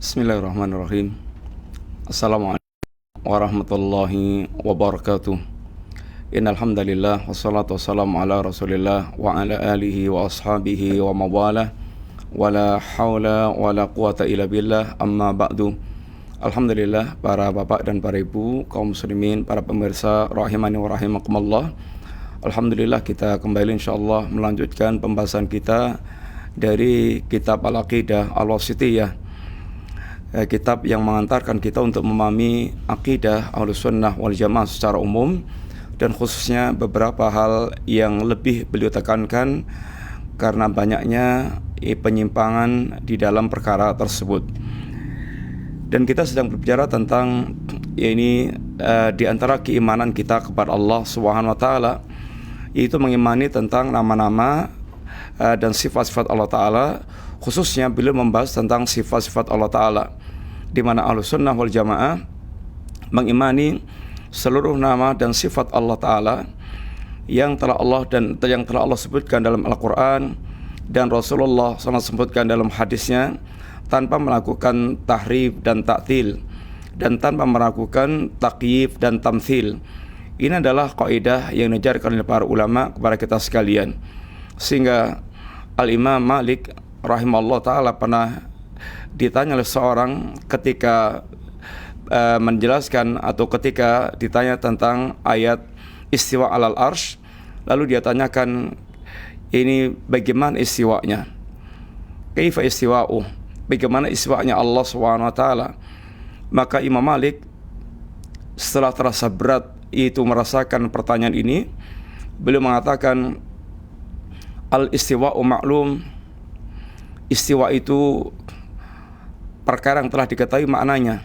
Bismillahirrahmanirrahim. Assalamualaikum warahmatullahi wabarakatuh. Innal hamdalillah wassalatu wassalamu ala Rasulillah wa ala alihi wa ashabihi wa mawalah. Wala haula wala quwata illa billah, amma ba'du. Alhamdulillah, para bapak dan para ibu, kaum muslimin, para pemirsa rahimani wa rahimakumullah. Alhamdulillah, kita kembali insyaallah melanjutkan pembahasan kita dari kitab Al-Aqidah Al-Wasithiyah, kitab yang mengantarkan kita untuk memahami akidah Ahlussunnah wal Jamaah secara umum, dan khususnya beberapa hal yang lebih beliau tekankan karena banyaknya penyimpangan di dalam perkara tersebut. Dan kita sedang berbicara tentang di antara keimanan kita kepada Allah Subhanahu wa taala, yaitu mengimani tentang nama-nama dan sifat-sifat Allah taala. Khususnya beliau membahas tentang sifat-sifat Allah taala, di mana Ahlussunnah wal Jamaah mengimani seluruh nama dan sifat Allah taala yang telah Allah sebutkan dalam Al-Qur'an dan Rasulullah SAW sebutkan dalam hadisnya, tanpa melakukan tahrif dan ta'til, dan tanpa melakukan takyif dan tamthil. Ini adalah kaidah yang diajarkan oleh para ulama kepada kita sekalian, sehingga Al-Imam Malik rahimahullah ta'ala pernah ditanya oleh seorang ketika menjelaskan atau ketika ditanya tentang ayat istiwa alal arsh, lalu dia tanyakan, ini bagaimana istiwanya, kaifa istiwa'u, bagaimana istiwanya Allah Subhanahu wa taala. Maka Imam Malik setelah terasa berat itu merasakan pertanyaan ini, beliau mengatakan, al istiwa'u ma'lum, istiwa itu perkara yang telah diketahui maknanya.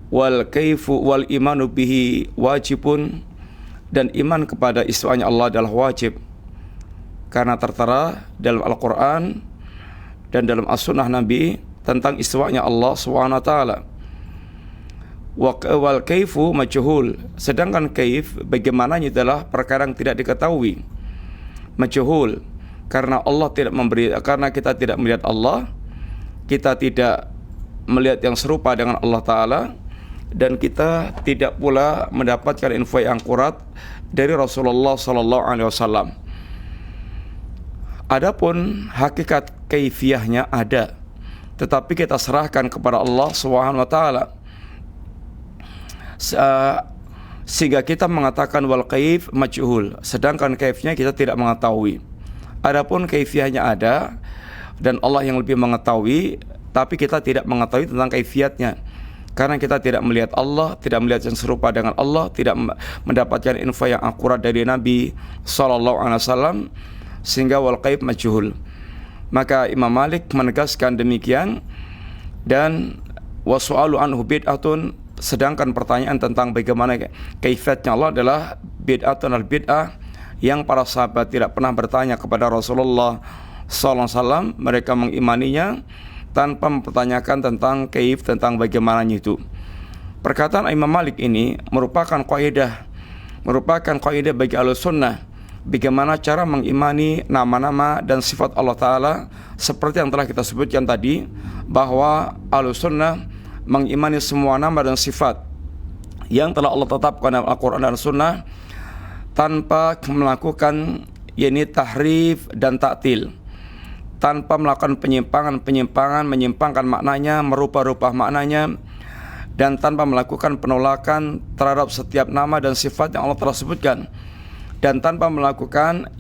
Wal kaifu wal imanu bihi wajibun, dan iman kepada istiwanya Allah adalah wajib, karena tertera dalam Al-Quran dan dalam As-Sunnah Nabi tentang istiwanya Allah SWT. Wal kaifu majhul, sedangkan kaif bagaimananya adalah perkara yang tidak diketahui, majhul, karena kita tidak melihat Allah, kita tidak melihat yang serupa dengan Allah Ta'ala, dan kita tidak pula mendapatkan info yang akurat dari Rasulullah SAW. Adapun hakikat kaifiyahnya ada, tetapi kita serahkan kepada Allah SWT, sehingga kita mengatakan wal kaif majhul, sedangkan kaifnya kita tidak mengetahui. Adapun kaifiyahnya ada, dan Allah yang lebih mengetahui, tapi kita tidak mengetahui tentang kaifiatnya, karena kita tidak melihat Allah, tidak melihat yang serupa dengan Allah, tidak mendapatkan info yang akurat dari Nabi SAW, sehingga wal kaif majhul. Maka Imam Malik menegaskan demikian, dan wasu'alu anhu bid'atun, sedangkan pertanyaan tentang bagaimana kaifiatnya Allah adalah bid'atun al-bid'ah, yang para sahabat tidak pernah bertanya kepada Rasulullah SAW. Mereka mengimaninya tanpa mempertanyakan tentang kaif, tentang bagaimananya itu. Perkataan Imam Malik ini merupakan kaidah bagi Ahlussunnah, bagaimana cara mengimani nama-nama dan sifat Allah Ta'ala, seperti yang telah kita sebutkan tadi, bahwa Ahlussunnah mengimani semua nama dan sifat yang telah Allah tetapkan dalam Al-Quran dan Sunnah, tanpa melakukan tahrif dan ta'til, tanpa melakukan menyimpangkan maknanya, merubah-rubah maknanya, dan tanpa melakukan penolakan terhadap setiap nama dan sifat yang Allah telah sebutkan, dan tanpa melakukan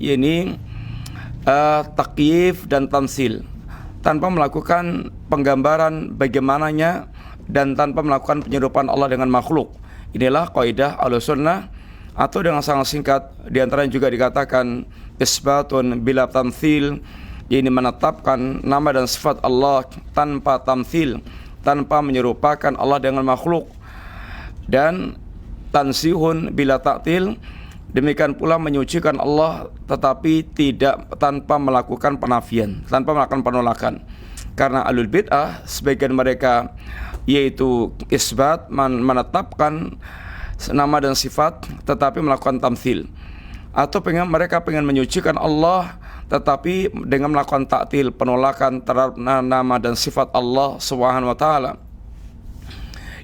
takyif dan tamsil, tanpa melakukan penggambaran bagaimananya, dan tanpa melakukan penyerupaan Allah dengan makhluk. Inilah kaidah Ahlussunnah, atau dengan sangat singkat diantaranya juga dikatakan isbatun bila tamthil, ini menetapkan nama dan sifat Allah tanpa tamthil, tanpa menyerupakan Allah dengan makhluk, dan tansihun bila ta'til, demikian pula menyucikan Allah tetapi tanpa melakukan penafian, tanpa melakukan penolakan. Karena ahlul bid'ah sebagian mereka yaitu isbat, menetapkan nama dan sifat tetapi melakukan tamthil, atau mereka pengen menyucikan Allah tetapi dengan melakukan ta'til, penolakan terhadap nama dan sifat Allah Subhanahu wa taala.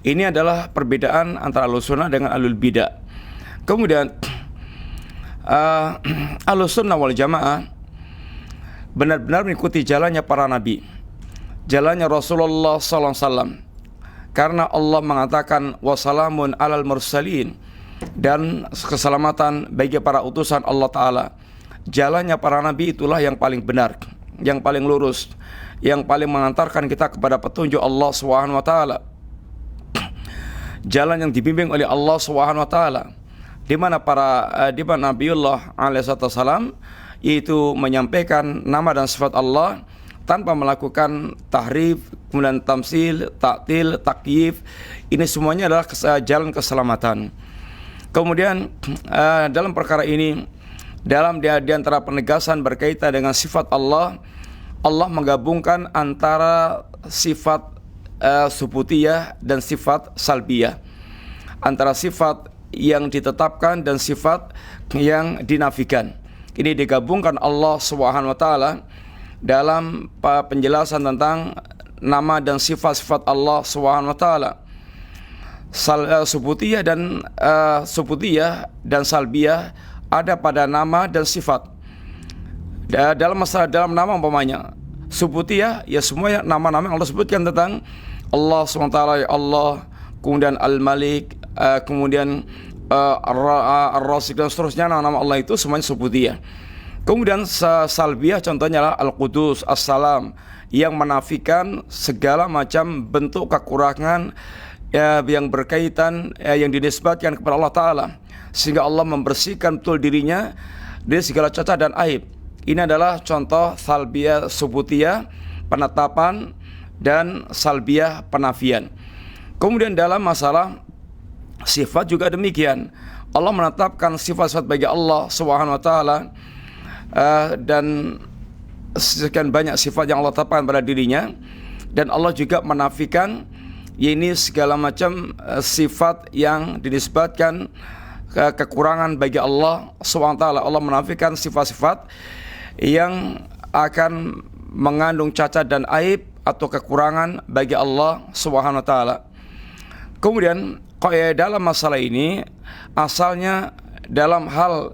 Ini adalah perbedaan antara Ahlussunnah dengan Ahlul Bidah. Kemudian Ahlussunnah wal Jamaah benar-benar mengikuti jalannya para nabi, jalannya Rasulullah sallallahu alaihi wasallam. Karena Allah mengatakan wassalamun alal mursalin, dan keselamatan bagi para utusan Allah taala. Jalannya para nabi itulah yang paling benar, yang paling lurus, yang paling mengantarkan kita kepada petunjuk Allah Subhanahu wa taala. Jalan yang dibimbing oleh Allah Subhanahu wa taala, di mana Nabiullah alaihissalam yaitu menyampaikan nama dan sifat Allah tanpa melakukan tahrif, kemudian tamsil, ta'til, takyif. Ini semuanya adalah jalan keselamatan. Kemudian dalam perkara ini, di antara penegasan berkaitan dengan sifat Allah, Allah menggabungkan antara sifat subutiyah dan sifat salbiyah, antara sifat yang ditetapkan dan sifat yang dinafikan. Ini digabungkan Allah Subhanahu wa taala dalam penjelasan tentang nama dan sifat-sifat Allah Subhanahu wa taala. Subutiyah dan salbiyah ada pada nama dan sifat. Dalam nama umpamanya subutiyah, ya semua nama-nama yang Allah sebutkan tentang Allah SWT, ya Allah, kemudian Al-Malik, kemudian Ar-Razik dan seterusnya, nama-nama Allah itu semuanya subutiyah. Kemudian salbiyah contohnya adalah Al-Qudus, As-Salam, yang menafikan segala macam bentuk kekurangan yang berkaitan yang dinisbatkan kepada Allah Ta'ala, sehingga Allah membersihkan betul dirinya dari segala cacat dan aib. Ini adalah contoh salbiyah subutiyah, penetapan, dan salbiyah penafian. Kemudian dalam masalah sifat juga demikian. Allah menetapkan sifat-sifat bagi Allah Subhanahu wa taala, dan sekian banyak sifat yang Allah tetapkan pada dirinya, dan Allah juga menafikan ini segala macam sifat yang dinisbatkan kekurangan bagi Allah SWT. Allah menafikan sifat-sifat yang akan mengandung cacat dan aib atau kekurangan bagi Allah SWT. Kemudian dalam masalah ini, asalnya dalam hal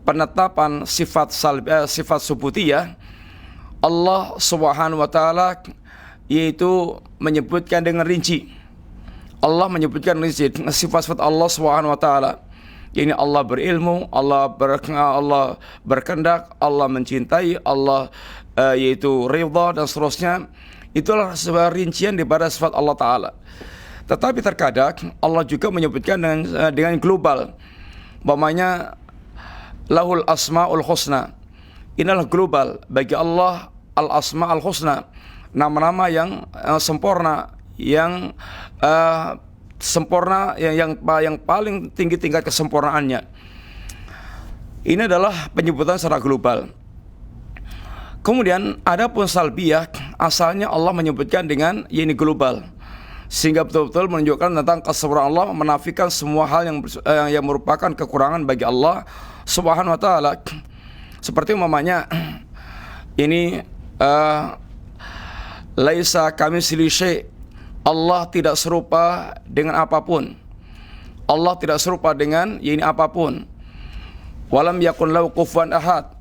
penetapan sifat subutiyah, Allah Subhanahu wa taala yaitu menyebutkan dengan rinci. Allah menyebutkan rinci sifat-sifat Allah Subhanahu wa taala. Ini Allah berilmu, Allah berkehendak, Allah mencintai, Allah yaitu ridha dan seterusnya. Itulah sebuah rincian daripada sifat Allah Ta'ala. Tetapi terkadang Allah juga menyebutkan dengan global. Umpamanya lahul asma'ul husna. Inilah global bagi Allah, al-asma'ul husna, nama-nama yang sempurna, yang sempurna, yang paling tinggi tingkat kesempurnaannya. Ini adalah penyebutan secara global. Kemudian adapun salbiyah, asalnya Allah menyebutkan dengan ini global, sehingga betul-betul menunjukkan tentang kesempurnaan Allah, menafikan semua hal yang merupakan kekurangan bagi Allah Subhanahu wa taala. Seperti umpamanya ini laisa kamitslihi syai', Allah tidak serupa dengan apapun. Allah tidak serupa dengan ini apapun. Walam yakun lahu kufuwan ahad.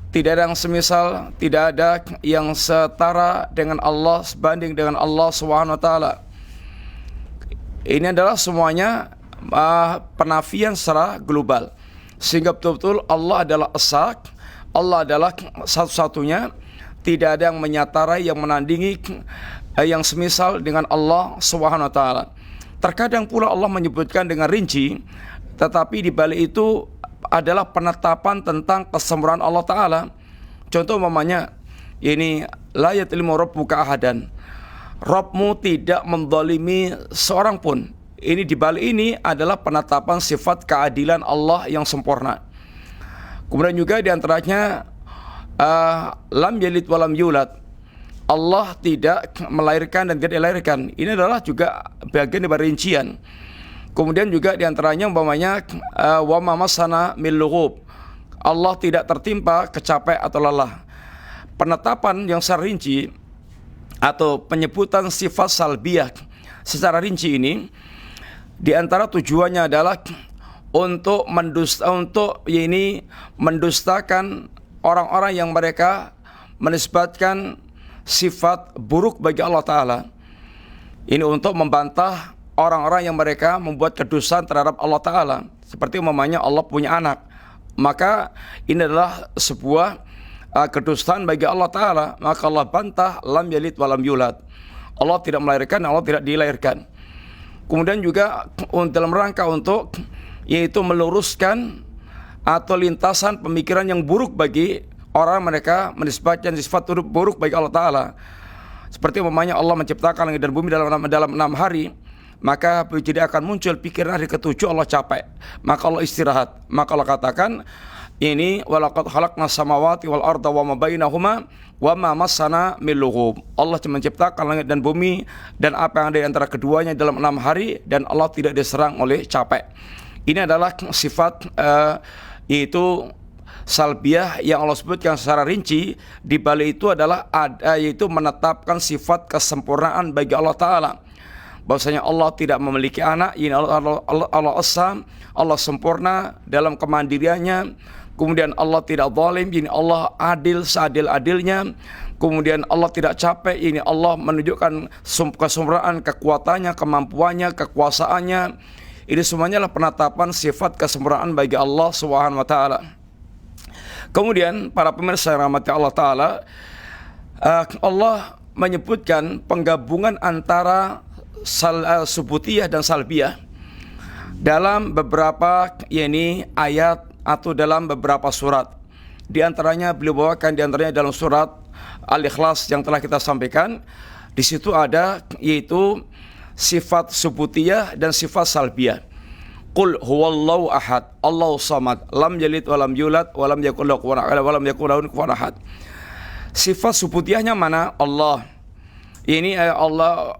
Tidak ada yang semisal, tidak ada yang setara dengan Allah, sebanding dengan Allah Subhanahu wa taala. Ini adalah semuanya penafian secara global, sehingga betul-betul Allah adalah As-Saq, Allah adalah satu-satunya, tidak ada yang menyatarai, yang menandingi, yang semisal dengan Allah Subhanahu wa taala. Terkadang pula Allah menyebutkan dengan rinci, tetapi di balik itu adalah penetapan tentang kesempurnaan Allah Ta'ala. Contoh umpamanya ini la yatlimu rabbuka ahadan, Rabbmu tidak menzalimi seorang pun. Ini di balik ini adalah penetapan sifat keadilan Allah yang sempurna. Kemudian juga diantaranya lam yalid walam yulad, Allah tidak melahirkan dan tidak dilahirkan. Ini adalah juga bagian dari rincian. Kemudian juga diantaranya umpamanya wa ma masana min lughub, Allah tidak tertimpa kecapean atau lelah. Penetapan yang secara rinci atau penyebutan sifat salbiyah secara rinci ini, di antara tujuannya adalah untuk mendustakan orang-orang yang mereka menisbatkan sifat buruk bagi Allah Ta'ala. Ini untuk membantah orang-orang yang mereka membuat kedustaan terhadap Allah Ta'ala, seperti umpamanya Allah punya anak. Maka ini adalah sebuah kedustaan bagi Allah Ta'ala. Maka Allah bantah, lam yalid walam yulad. Allah tidak melahirkan, Allah tidak dilahirkan. Kemudian juga dalam rangka untuk yaitu meluruskan atau lintasan pemikiran yang buruk bagi orang mereka menisbatkan sifat buruk bagi Allah Ta'ala. Seperti umpamanya Allah menciptakan langit dan bumi dalam 6 hari, maka jadi akan muncul pikiran hari ke-7 Allah capek, maka Allah istirahat. Maka Allah katakan ini walaqad khalaqnas samawati wal arda wa ma bainahuma wa ma massana min lughub. Allah menciptakan langit dan bumi dan apa yang ada di antara keduanya dalam 6 hari, dan Allah tidak diserang oleh capek. Ini adalah sifat yaitu salbiyah yang Allah sebutkan secara rinci. Di balik itu adalah yaitu menetapkan sifat kesempurnaan bagi Allah Ta'ala, bahwasanya Allah tidak memiliki anak. Ini Allah Esa, Allah sempurna dalam kemandiriannya. Kemudian Allah tidak zalim, ini Allah adil seadil-adilnya. Kemudian Allah tidak capek, ini Allah menunjukkan kesempurnaan kekuatannya, kemampuannya, kekuasaannya. Ini semuanya adalah penetapan sifat kesempurnaan bagi Allah Subhanahu wa Ta'ala. Kemudian para pemirsa yang rahmati Allah Ta'ala, Allah menyebutkan penggabungan antara subutiyah dan salbiyah dalam beberapa ayat atau dalam beberapa surat. Di antaranya beliau bawakan dalam surat Al-Ikhlas yang telah kita sampaikan. Di situ ada yaitu sifat subutiyah dan sifat salbiyah. Qul huwallahu ahad, Allahu samad, lam yalid walam yulad walam yakul lahu kufuwan ahad. Sifat subutiyahnya mana? Allah. Ini Allah,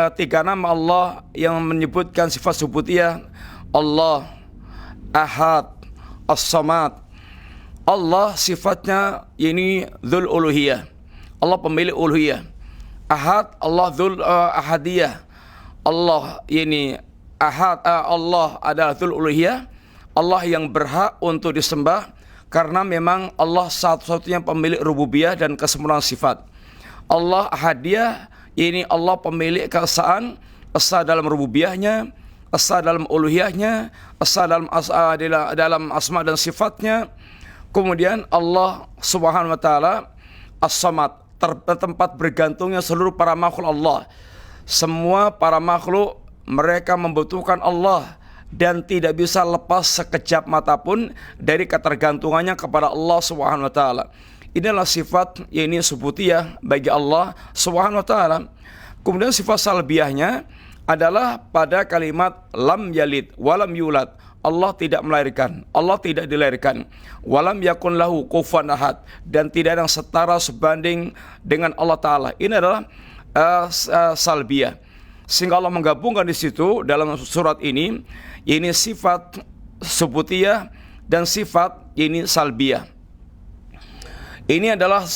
3 nama Allah yang menyebutkan sifat subutiyah. Allah, Ahad, As-Samad. Allah sifatnya ini dzul uluhiyah, Allah pemilik uluhiyah. Ahad, Allah dzul ahadiyah. Allah ini Ahad, Allah adalah dzul uluhiyah, Allah yang berhak untuk disembah karena memang Allah satu-satunya pemilik rububiyah dan kesempurnaan sifat. Allah ahadiyah, ini Allah pemilik keesaan, esa dalam rububiyahnya, esa dalam uluhiyahnya, esa dalam asma dan sifatnya. Kemudian Allah Subhanahu wa Ta'ala As-Samad, tempat bergantungnya seluruh para makhluk Allah. Semua para makhluk mereka membutuhkan Allah dan tidak bisa lepas sekejap mata pun dari ketergantungannya kepada Allah Subhanahu wa Ta'ala. Inilah sifat ini subutiyah bagi Allah Subhanahu wa Ta'ala. Kemudian sifat salbiyahnya adalah pada kalimat lam yalid walam yulad. Allah tidak melahirkan, Allah tidak dilahirkan. Walam yakun lahu kufuwan ahad, dan tidak ada yang setara sebanding dengan Allah Ta'ala. Ini adalah salbiyah. Sehingga Allah menggabungkan di situ dalam surat ini sifat subutiyah dan sifat ini salbiyah. Ini adalah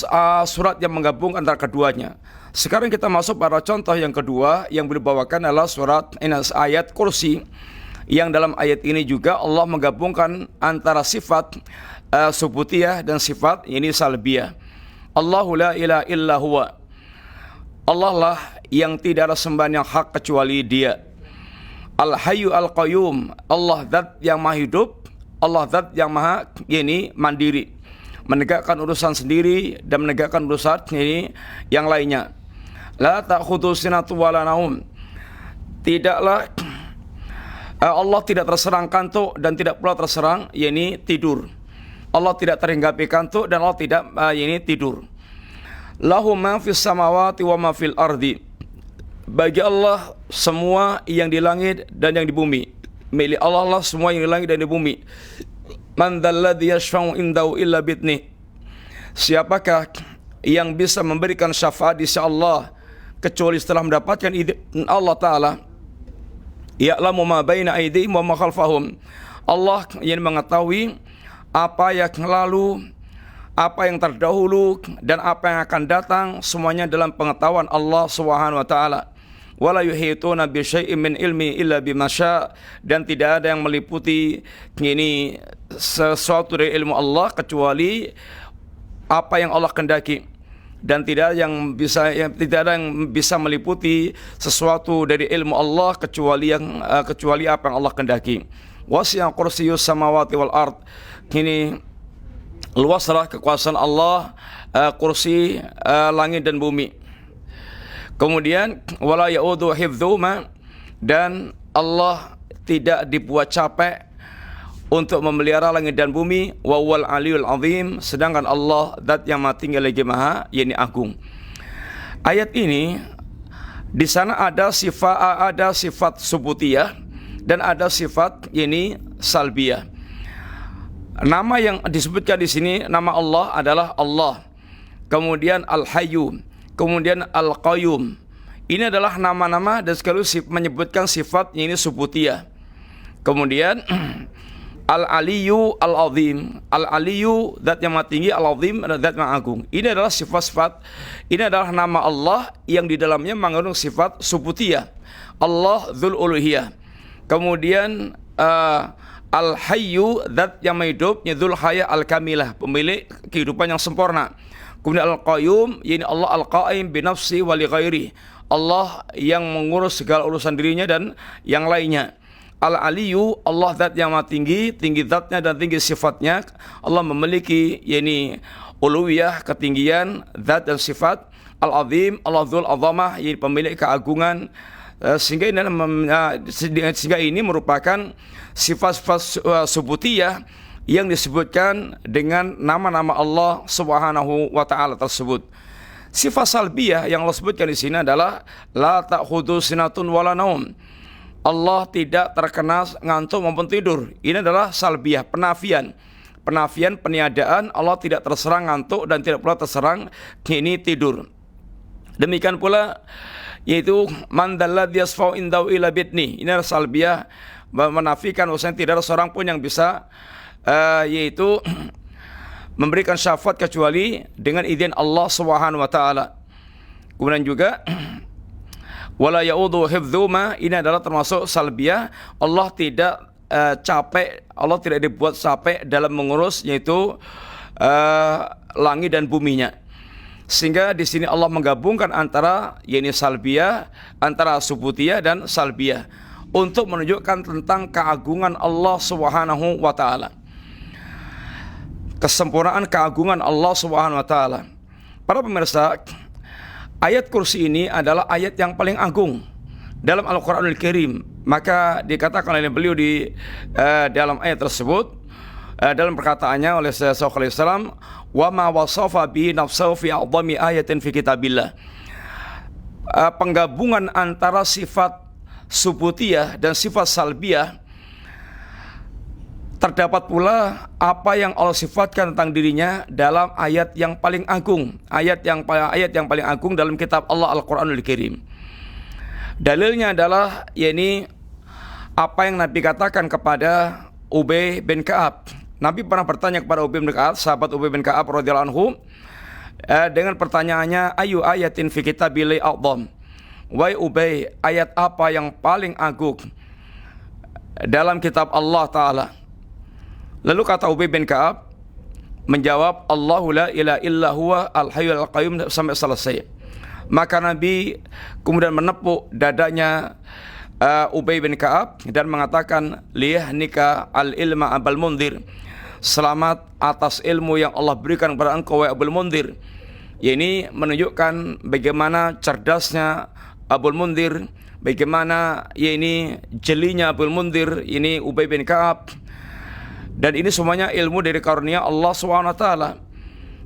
surat yang menggabung antara keduanya. Sekarang kita masuk pada contoh yang kedua yang beliau bawakan adalah surat ayat kursi, yang dalam ayat ini juga Allah menggabungkan antara sifat subutiyah dan sifat ini salbiyah. Allahu la ilaha illa huwa, Allah lah yang tidak ada sembahan yang hak kecuali Dia. Al-Hayyu Al-Qayyum, Allah zat yang maha hidup, Allah zat yang maha mandiri, menegakkan urusan sendiri dan menegakkan urusan yang lainnya. La ta'khudhu sinatun wa la naum, tidaklah Allah tidak terserang kantuk dan tidak pula terserang tidur. Allah tidak terhinggapi kantuk dan Allah tidak tidur. Lahu ma fis samawati wa ma fil ardi, bagi Allah semua yang di langit dan yang di bumi. Milik Allah lah semua yang di langit dan di bumi. Man dzalladzi yashfa'u indahu illa bi'idnih, siapakah yang bisa memberikan syafaat di sisi Allah kecuali setelah mendapatkan izin Allah Ta'ala. Ya'lamu ma baina aydihim wa ma khalfahum, Allah yang mengetahui apa yang lalu, apa yang terdahulu, dan apa yang akan datang, semuanya dalam pengetahuan Allah Subhanahu wa taala. Wala yuhituna bi syai'in min ilmi illa bima syaa, dan tidak ada yang meliputi ini sesuatu dari ilmu Allah kecuali apa yang Allah kehendaki, dan tidak ada yang bisa meliputi sesuatu dari ilmu Allah kecuali apa yang Allah kehendaki. Wasi'a kursiyyus samawati wal ard, ini luaslah kekuasaan Allah, kursi langit dan bumi. Kemudian wala ya'udu hifdzuhuma, dan Allah tidak dibuat capek untuk memelihara langit dan bumi. Wa huwal aliyul azim, sedangkan Allah zat yang maha tinggi lagi maha agung. Ayat ini di sana ada sifat subutiyah dan ada sifat salbiyah. Nama yang disebutkan di sini, nama Allah adalah Allah. Kemudian Al-Hayyu, kemudian Al-Qayyum. Ini adalah nama-nama dan sekaligus menyebutkan sifat ini subutiyah. Kemudian Al-Aliyyu Al-Azim. Al-Aliyyu zat yang maha tinggi, Al-Azim zat yang agung. Ini adalah sifat-sifat, ini adalah nama Allah yang di dalamnya mengandung sifat subutiyah. Allah Dzul Uluhiyah. Kemudian Al-Hayyu zat yang hidup, Dzul Haya Al-Kamilah, pemilik kehidupan yang sempurna. Kemudian Al-Qayyum, yaitu Allah Al-Qaim bi nafsi wa li ghairi, Allah yang mengurus segala urusan dirinya dan yang lainnya. Al-Aliyyu, Allah zat yang maha tinggi, tinggi zatnya dan tinggi sifatnya. Allah memiliki uluwiyah, ketinggian zat dan sifat. Al-Azim, Allah Dzul Azamah, yaitu pemilik keagungan. Sehingga ini merupakan sifat-sifat subutiyah yang disebutkan dengan nama-nama Allah Subhanahu wa taala tersebut. Sifat salbiyah yang Allah sebutkan di sini adalah la ta'khudhu sinatun wala naum. Allah tidak terkena ngantuk maupun tidur. Ini adalah salbiyah, penafian, peniadaan. Allah tidak terserang ngantuk dan tidak pula terserang tidur. Demikian pula yaitu man dalladzi yasfa'u indahu ila bidni. Ini adalah salbiyah, menafikan bahwasanya tidak ada seorang pun yang bisa yaitu memberikan syafaat kecuali dengan izin Allah Subhanahu wa taala. Kemudian juga wala ya'udu hifdzuhuma, ini adalah termasuk salbiyah. Allah tidak capek, Allah tidak dibuat capek dalam mengurus yaitu langit dan buminya. Sehingga di sini Allah menggabungkan antara salbiyah, antara subutiyah dan salbiyah untuk menunjukkan tentang keagungan Allah Subhanahu wa taala. Kesempurnaan keagungan Allah Subhanahu wa taala. Para pemirsa, ayat kursi ini adalah ayat yang paling agung dalam Al-Qur'anul Karim. Maka dikatakan oleh beliau di dalam ayat tersebut, dalam perkataannya oleh Syekhul Islam, wa ma wasafa bi nafsahu fi a'dhami ayatin fi kitabillah. Penggabungan antara sifat subutiyah dan sifat salbiyah, terdapat pula apa yang Allah sifatkan tentang dirinya dalam ayat yang paling agung, ayat yang paling agung dalam kitab Allah Al-Qur'anul Karim. Dalilnya adalah apa yang Nabi katakan kepada Ubay bin Ka'ab. Nabi pernah bertanya kepada Ubay bin Ka'ab, sahabat Ubay bin Ka'ab radhiyallahu anhu, dengan pertanyaannya, ayu ayatin fi kitabillah a'dham. Wahai Ubay, ayat apa yang paling agung dalam kitab Allah Ta'ala? Lalu kata Ubay bin Ka'ab menjawab, Allahu la ilaha illa huwa al-hayyul qayyum, sampai selesai. Maka Nabi kemudian menepuk dadanya Ubay bin Ka'ab dan mengatakan, liyahnika al-ilma Abul Mundhir, selamat atas ilmu yang Allah berikan kepada engkau wahai Abul Mundhir. Ini menunjukkan bagaimana cerdasnya Abul Mundhir, bagaimana jelinya Abul Mundhir, ini Ubay bin Ka'ab. Dan ini semuanya ilmu dari karunia Allah SWT.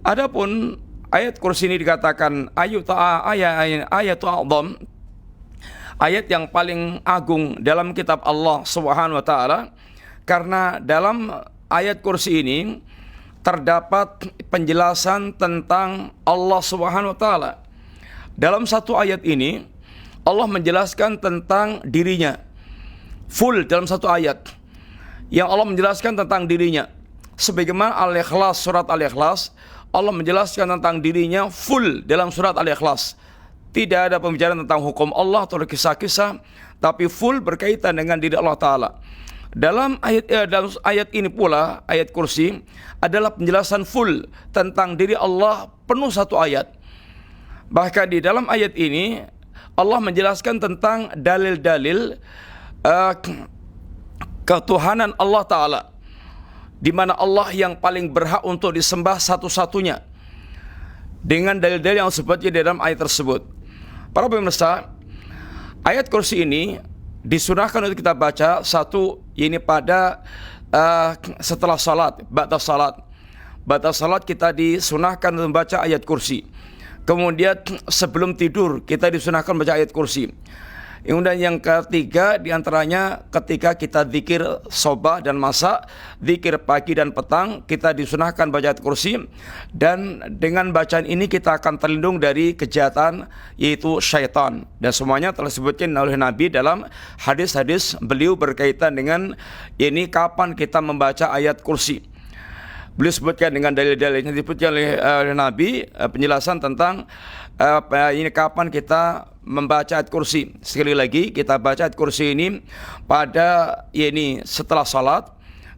Adapun ayat kursi ini dikatakan ayatu a'dham, ayat yang paling agung dalam kitab Allah SWT, karena dalam ayat kursi ini terdapat penjelasan tentang Allah SWT. Dalam satu ayat ini Allah menjelaskan tentang dirinya full dalam satu ayat, yang Allah menjelaskan tentang dirinya. sebagaimana Al-Ikhlas, surat Al-Ikhlas, Allah menjelaskan tentang dirinya full dalam surat Al-Ikhlas. Tidak ada pembicaraan tentang hukum Allah atau kisah-kisah, tapi full berkaitan dengan diri Allah Ta'ala. Dalam ayat ini pula, ayat kursi, adalah penjelasan full tentang diri Allah penuh satu ayat. Bahkan di dalam ayat ini, Allah menjelaskan tentang dalil-dalil ketuhanan Allah Ta'ala, di mana Allah yang paling berhak untuk disembah satu-satunya, dengan dalil-dalil yang sebutnya di dalam ayat tersebut. Para pemirsa, ayat kursi ini disunahkan untuk kita baca satu, ini pada setelah salat, ba'da salat. Ba'da salat kita disunahkan untuk membaca ayat kursi. Kemudian sebelum tidur kita disunahkan baca ayat kursi. Kemudian yang ketiga diantaranya ketika kita zikir sobah dan masa, zikir pagi dan petang, kita disunahkan baca ayat kursi. Dan dengan bacaan ini kita akan terlindung dari kejahatan, yaitu syaitan. Dan semuanya telah disebutkan oleh Nabi dalam hadis-hadis beliau berkaitan dengan ini kapan kita membaca ayat kursi. Beliau sebutkan dengan dalil-dalilnya disebutkan oleh Nabi, penjelasan tentang ini kapan kita membaca ayat kursi. Sekali lagi kita baca ayat kursi ini pada ini setelah salat,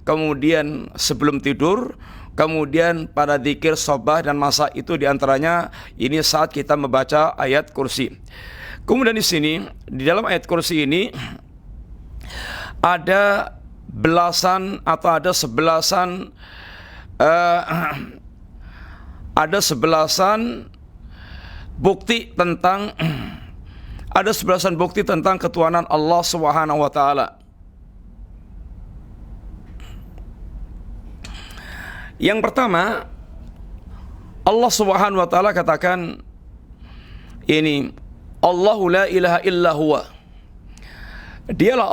kemudian sebelum tidur, kemudian pada zikir sobah dan masa, itu diantaranya ini saat kita membaca ayat kursi. Kemudian di sini di dalam ayat kursi ini ada belasan atau ada sebelasan bukti tentang ketuhanan Allah Subhanahu wa taala. Yang pertama, Allah Subhanahu wa taala katakan ini, Allahu la ilaha illa huwa. Dialah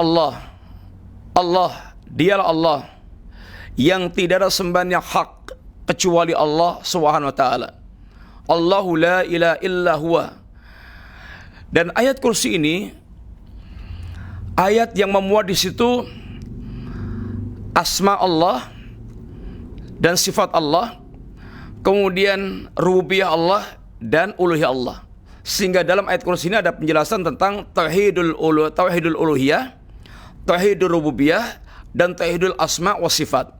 Allah. Dialah Allah yang tidak ada sembahan yang hak kecuali Allah Subhanahu wa taala. Allahu la ilaha illa huwa. Dan ayat kursi ini ayat yang memuat di situ asma Allah dan sifat Allah, kemudian rububiyah Allah dan uluhiyah Allah. Sehingga dalam ayat kursi ini ada penjelasan tentang tauhidul uluhiyah, tauhidul rububiyah, dan tauhidul asma wa sifat.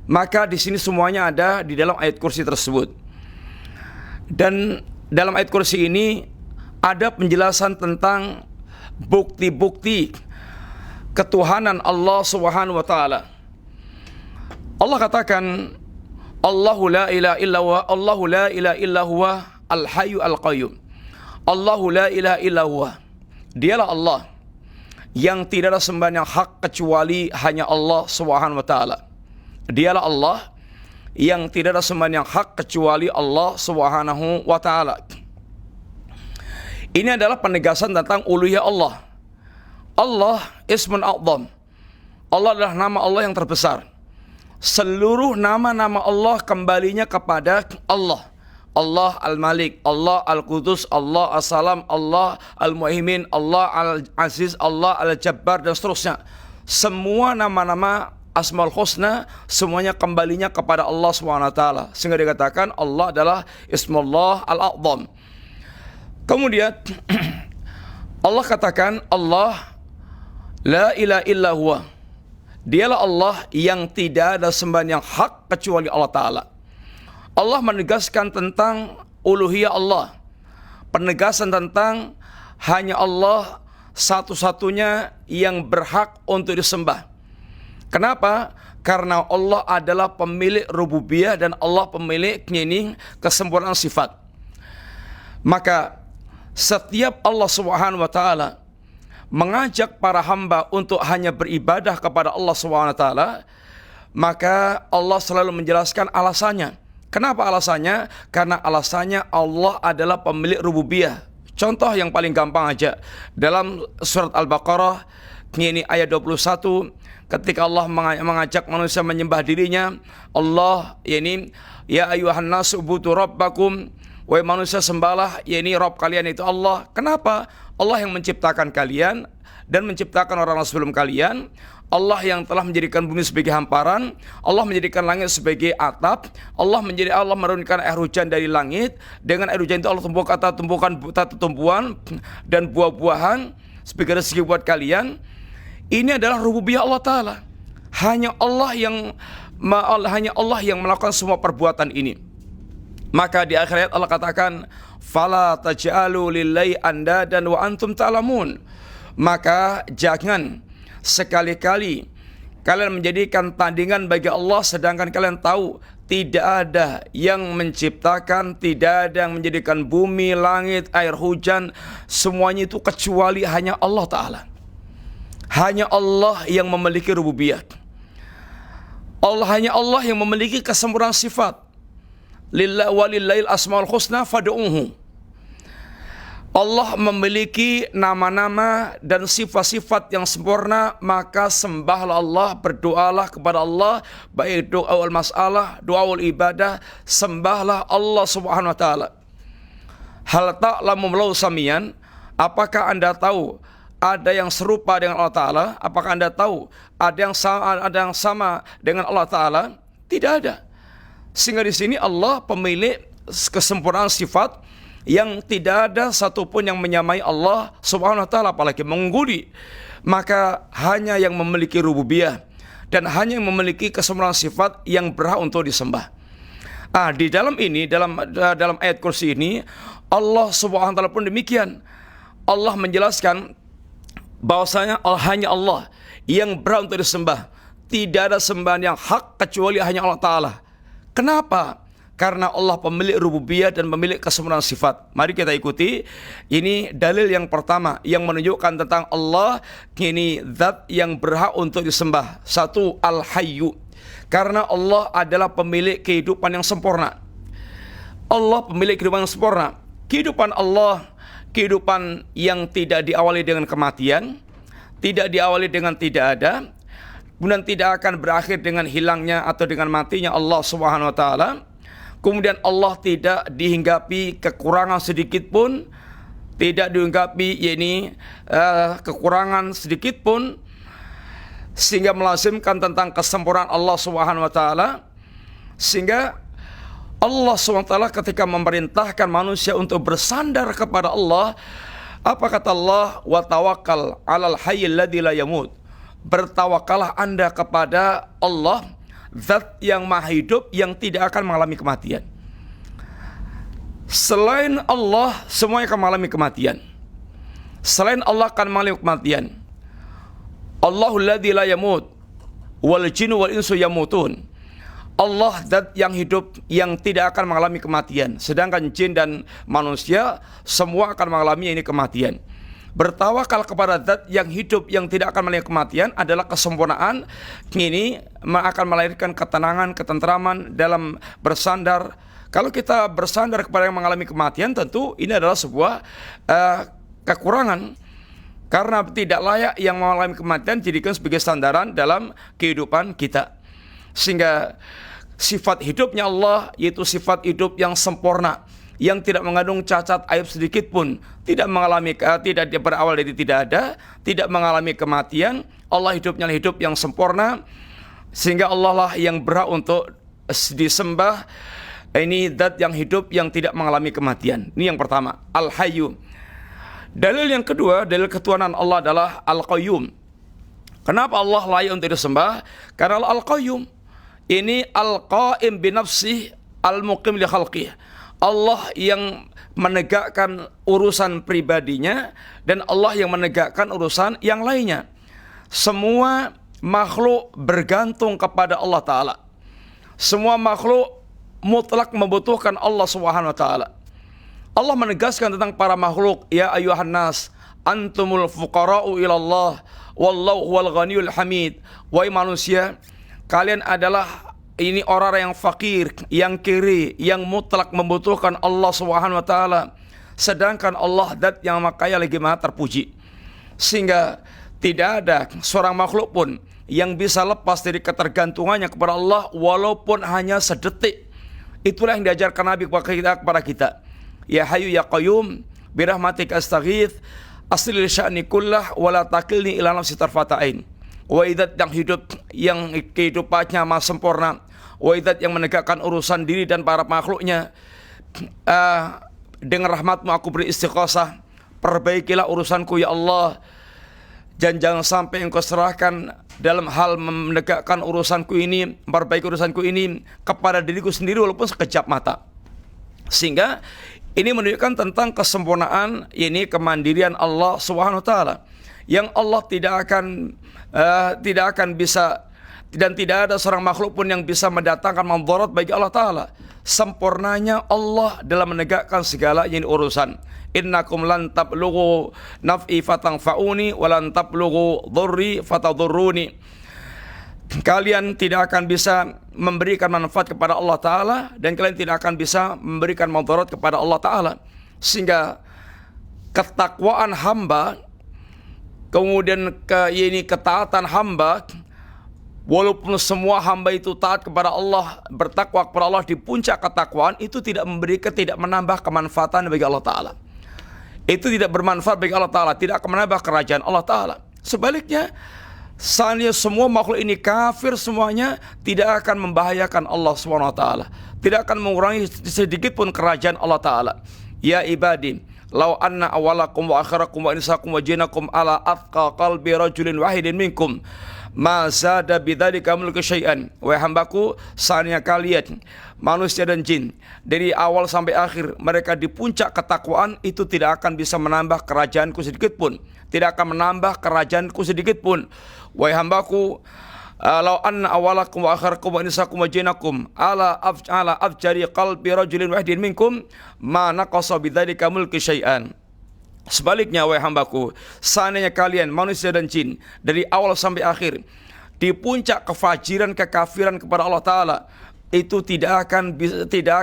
Maka di sini semuanya ada di dalam ayat kursi tersebut. Dan dalam ayat kursi ini ada penjelasan tentang bukti-bukti ketuhanan Allah Subhanahu wa taala. Allah katakan, Allahu la ilaha illa huwa, Allahu la ilaha illa huwa al-hayyu al-qayyum. Allahu la ilaha illa huwa. Dialah Allah yang tidak ada sembahan yang hak kecuali hanya Allah Subhanahu wa taala. Dialah Allah yang tidak ada sembahan yang hak kecuali Allah Subhanahu wa taala. Ini adalah penegasan tentang uluhiyah Allah. Allah ismun a'zam. Allah adalah nama Allah yang terbesar. Seluruh nama-nama Allah kembalinya kepada Allah. Allah Al-Malik, Allah Al-Qudus, Allah As-Salam, Allah Al-Muhaimin, Allah Al-Aziz, Allah Al-Jabbar, dan seterusnya. Semua nama-nama Asmaul Husna semuanya kembalinya kepada Allah SWT. Sehingga dikatakan Allah adalah Ismullah Al-A'zam. Kemudian Allah katakan Allah la ilaha illa huwa. Dialah Allah yang tidak ada sembahan yang hak kecuali Allah Ta'ala. Allah menegaskan tentang uluhiyah Allah, penegasan tentang hanya Allah satu-satunya yang berhak untuk disembah. Kenapa? Karena Allah adalah pemilik rububiyah dan Allah pemilik kesempurnaan sifat. Maka setiap Allah Subhanahu wa taala mengajak para hamba untuk hanya beribadah kepada Allah Subhanahu wa taala, maka Allah selalu menjelaskan alasannya. Kenapa alasannya? Karena alasannya Allah adalah pemilik rububiyah. Contoh yang paling gampang aja, dalam surat Al-Baqarah ini ayat 21, ketika Allah mengajak manusia menyembah dirinya, Allah ini ya ayyuhan nas ubudu rabbakum, wahai manusia sembahlah ini Rabb kalian itu Allah. Kenapa? Allah yang menciptakan kalian dan menciptakan orang-orang sebelum kalian. Allah yang telah menjadikan bumi sebagai hamparan, Allah menjadikan langit sebagai atap, Allah menurunkan air hujan dari langit. Dengan air hujan itu Allah tumbuhkan tumbuhan dan buah-buahan sebagai rezeki buat kalian. Ini adalah rububiyah Allah Ta'ala. Hanya Allah yang melakukan semua perbuatan ini. Maka di akhir ayat Allah katakan, fala taj'alu lillahi andadan wa antum ta'lamun. Maka jangan sekali-kali kalian menjadikan tandingan bagi Allah sedangkan kalian tahu tidak ada yang menciptakan, tidak ada yang menjadikan bumi, langit, air hujan, semuanya itu kecuali hanya Allah Ta'ala. Hanya Allah yang memiliki rububiyah. Hanya Allah yang memiliki kesempurnaan sifat. Walillahil asmaul husna fad'uhu. Allah memiliki nama-nama dan sifat-sifat yang sempurna, maka sembahlah Allah, berdoalah kepada Allah, baik doa wal masalah, doa wal ibadah, sembahlah Allah Subhanahu wa taala. Hal ta'lamu lahu samian, apakah Anda tahu ada yang serupa dengan Allah Ta'ala? Apakah Anda tahu ada yang sama dengan Allah Ta'ala? Tidak ada. Sehingga di sini Allah pemilik kesempurnaan sifat yang tidak ada satupun yang menyamai Allah Subhanahu wa taala, apalagi mengungguli. Maka hanya yang memiliki rububiyah dan hanya yang memiliki kesempurnaan sifat yang berhak untuk disembah. Di dalam ayat kursi ini Allah Subhanahu wa taala pun demikian. Allah menjelaskan bahwasanya hanya Allah yang berhak untuk disembah. Tidak ada sembahan yang hak kecuali hanya Allah Ta'ala. Kenapa? Karena Allah pemilik rububiyah dan pemilik kesempurnaan sifat. Mari kita ikuti. Ini dalil yang pertama yang menunjukkan tentang Allah ini zat yang berhak untuk disembah. Satu, Al-Hayyu. Karena Allah adalah pemilik kehidupan yang sempurna. Allah pemilik kehidupan yang sempurna. Kehidupan Allah, kehidupan yang tidak diawali dengan kematian, tidak diawali dengan tidak ada, kemudian tidak akan berakhir dengan hilangnya atau dengan matinya Allah Subhanahu wa taala. Kemudian Allah tidak dihinggapi kekurangan sedikit pun, tidak dihinggapi kekurangan sedikit pun, sehingga melazimkan tentang kesempurnaan Allah Subhanahu wa taala. Sehingga Allah Subhanahu wa taala ketika memerintahkan manusia untuk bersandar kepada Allah, apa kata Allah? Wa tawakkal 'alal hayyil ladzi la yamut. Bertawakallah Anda kepada Allah, zat yang maha hidup yang tidak akan mengalami kematian. Selain Allah semuanya akan mengalami kematian. Selain Allah akan mengalami kematian. Allahul ladzi la yamut wal jinnu wal insu yamutun. Allah zat yang hidup yang tidak akan mengalami kematian, sedangkan jin dan manusia semua akan mengalami kematian. Bertawakal kepada zat yang hidup yang tidak akan mengalami kematian adalah kesempurnaan. Ini akan melahirkan ketenangan, ketentraman dalam bersandar. Kalau kita bersandar kepada yang mengalami kematian, tentu ini adalah sebuah kekurangan. Karena tidak layak yang mengalami kematian dijadikan sebagai sandaran dalam kehidupan kita. Sehingga sifat hidupnya Allah yaitu sifat hidup yang sempurna, yang tidak mengandung cacat aib sedikit pun, tidak berawal dari tidak ada, tidak mengalami kematian. Allah hidupnya hidup yang sempurna, sehingga Allah lah yang berhak untuk disembah. Ini zat yang hidup yang tidak mengalami kematian. Ini yang pertama, Al-Hayyu. Dalil yang kedua, dalil ketuhanan Allah adalah Al-Qayyum. Kenapa Allah layak untuk disembah? Karena Al-Qayyum ini Al-Qaim binafsih Al-Muqim li khalqih. Allah yang menegakkan urusan pribadinya dan Allah yang menegakkan urusan yang lainnya. Semua makhluk bergantung kepada Allah Ta'ala. Semua makhluk mutlak membutuhkan Allah Subhanahu wa Ta'ala. Allah menegaskan tentang para makhluk, ya ayyuhan nas antumul fuqara'u ilallah wallahu huwal ghaniyul hamid. Wahai manusia, kalian adalah orang yang fakir, yang kiri, yang mutlak membutuhkan Allah Subhanahu wa taala. Sedangkan Allah zat yang makaya lagi maha terpuji. Sehingga tidak ada seorang makhluk pun yang bisa lepas dari ketergantungannya kepada Allah walaupun hanya sedetik. Itulah yang diajarkan Nabi kepada kita. Ya Hayyu ya Qayyum birahmatika astaghits aslil sya'ni kullah wala takilni ila nafsi tarfata'ain. Waidat yang hidup, yang kehidupannya maha sempurna, waidat yang menegakkan urusan diri dan para makhluknya. Dengan rahmatmu aku beri istighosah, perbaikilah urusanku ya Allah, dan jangan sampai engkau serahkan dalam hal menegakkan urusanku ini, memperbaiki urusanku ini kepada diriku sendiri walaupun sekejap mata. Sehingga ini menunjukkan tentang kesempurnaan, ini kemandirian Allah Subhanahu wa taala, yang Allah tidak akan bisa, dan tidak ada seorang makhluk pun yang bisa mendatangkan madarat bagi Allah taala. Sempurnanya Allah dalam menegakkan segala yang urusan. Innakum lan tablughu naf'i fatanfa'uni wa lan tablughu dhurri fatadurruni. Kalian tidak akan bisa memberikan manfaat kepada Allah Ta'ala, dan kalian tidak akan bisa memberikan madarat kepada Allah Ta'ala. Sehingga ketakwaan hamba, kemudian ketaatan hamba, walaupun semua hamba itu taat kepada Allah, bertakwa kepada Allah, di puncak ketakwaan itu tidak menambah kemanfaatan bagi Allah Ta'ala. Itu tidak bermanfaat bagi Allah Ta'ala, tidak akan menambah kerajaan Allah Ta'ala. Sebaliknya, seandainya semua makhluk ini kafir semuanya, tidak akan membahayakan Allah SWT, tidak akan mengurangi sedikit pun kerajaan Allah Ta'ala. Ya ibadi, lau anna awalakum wa akhirakum wa insakum wa jinakum ala atqa qalbi rajulin wahidin minkum ma zada bidzalika mulku syai'an. Wahai hambaku, seandainya kalian manusia dan jin dari awal sampai akhir mereka di puncak ketakwaan, itu tidak akan bisa menambah kerajaanku sedikit pun, tidak akan menambah kerajaanku sedikit pun. Wahai hambaku, lau anna awalakum wa akhirakum wa insakum wa jinakum ala afjari qalbi rajulin wahidin minkum ma naqasa bidzalika mulku syai'an. Sebaliknya, wahai hambaku, seandainya kalian manusia dan jin dari awal sampai akhir di puncak kefajiran, kekafiran kepada Allah Ta'ala, itu tidak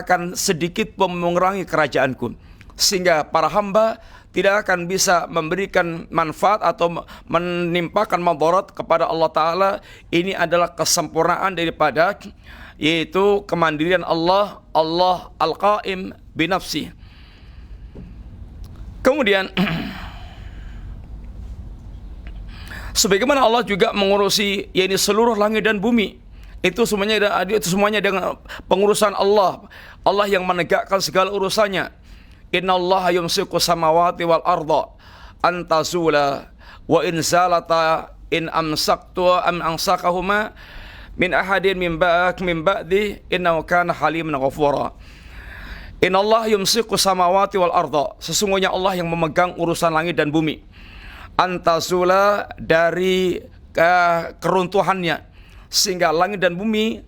akan sedikit pun mengurangi kerajaanku. Sehingga para hamba tidak akan bisa memberikan manfaat atau menimpakan madarat kepada Allah Ta'ala. Ini adalah kesempurnaan daripada, yaitu kemandirian Allah, Allah Al-Qaim binafsi. Kemudian sebagaimana Allah juga mengurusi yakni seluruh langit dan bumi, itu semuanya dengan pengurusan Allah. Allah yang menegakkan segala urusannya. Innallaha yumsiku samawati wal arda an tazula wa in zalata in amsakahuma min ahadin min ba'di innahu kana haliman ghafura. Innallaha yumsiku samawati wal arda, sesungguhnya Allah yang memegang urusan langit dan bumi. Antazula, dari keruntuhannya, sehingga langit dan bumi,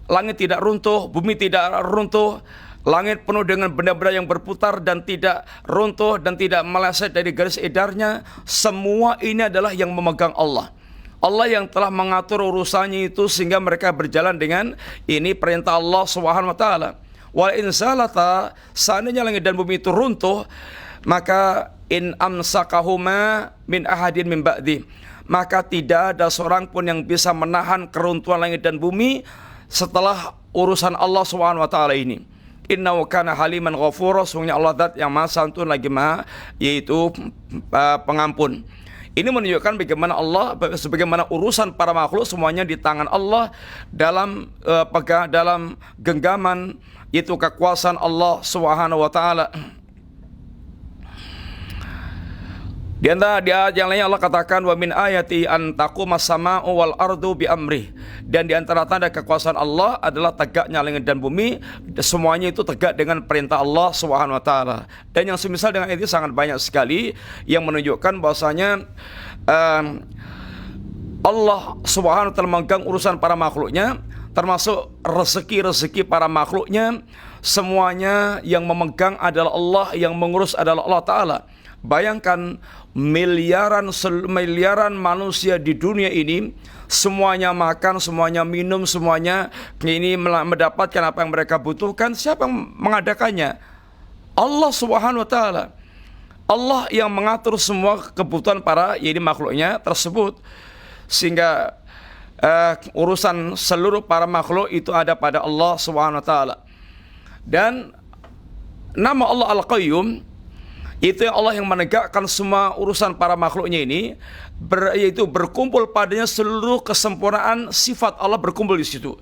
langit tidak runtuh, bumi tidak runtuh, langit penuh dengan benda-benda yang berputar dan tidak runtuh dan tidak meleset dari garis edarnya. Semua ini adalah yang memegang Allah. Allah yang telah mengatur urusannya itu sehingga mereka berjalan dengan ini perintah Allah Subhanahu wa taala. Wa in zalata, seandainya langit dan bumi itu runtuh, maka in amsakahuma min ahadin min ba'di, maka tidak ada seorang pun yang bisa menahan keruntuhan langit dan bumi setelah urusan Allah Subhanahu wa taala ini. Innahu kana haliman ghafura, sungguhnya Allah zat yang maha santun lagi maha, yaitu pengampun. Ini menunjukkan bagaimana urusan para makhluk semuanya di tangan Allah, dalam dalam genggaman itu kekuasaan Allah Subhanahu wa taala. Di antara ayat yang lainnya Allah katakan wa min ayati an taqumas sama'u wal ardu bi amrih, dan di antara tanda kekuasaan Allah adalah tegaknya langit dan bumi, semuanya itu tegak dengan perintah Allah Subhanahu wa taala. Dan yang semisal dengan itu sangat banyak sekali yang menunjukkan bahwasanya Allah Subhanahu wa taala memegang urusan para makhluknya, termasuk rezeki para makhluknya. Semuanya yang memegang adalah Allah, yang mengurus adalah Allah Ta'ala. Bayangkan miliaran manusia di dunia ini, semuanya makan, semuanya minum, semuanya ini mendapatkan apa yang mereka butuhkan. Siapa yang mengadakannya? Allah Subhanahu wa taala. Allah yang mengatur semua kebutuhan para makhluknya tersebut, sehingga urusan seluruh para makhluk itu ada pada Allah Subhanahu wa taala. Dan nama Allah Al-Qayyum Itu yang Allah yang menegakkan semua urusan para makhluknya ini, yaitu berkumpul padanya seluruh kesempurnaan sifat Allah berkumpul di situ.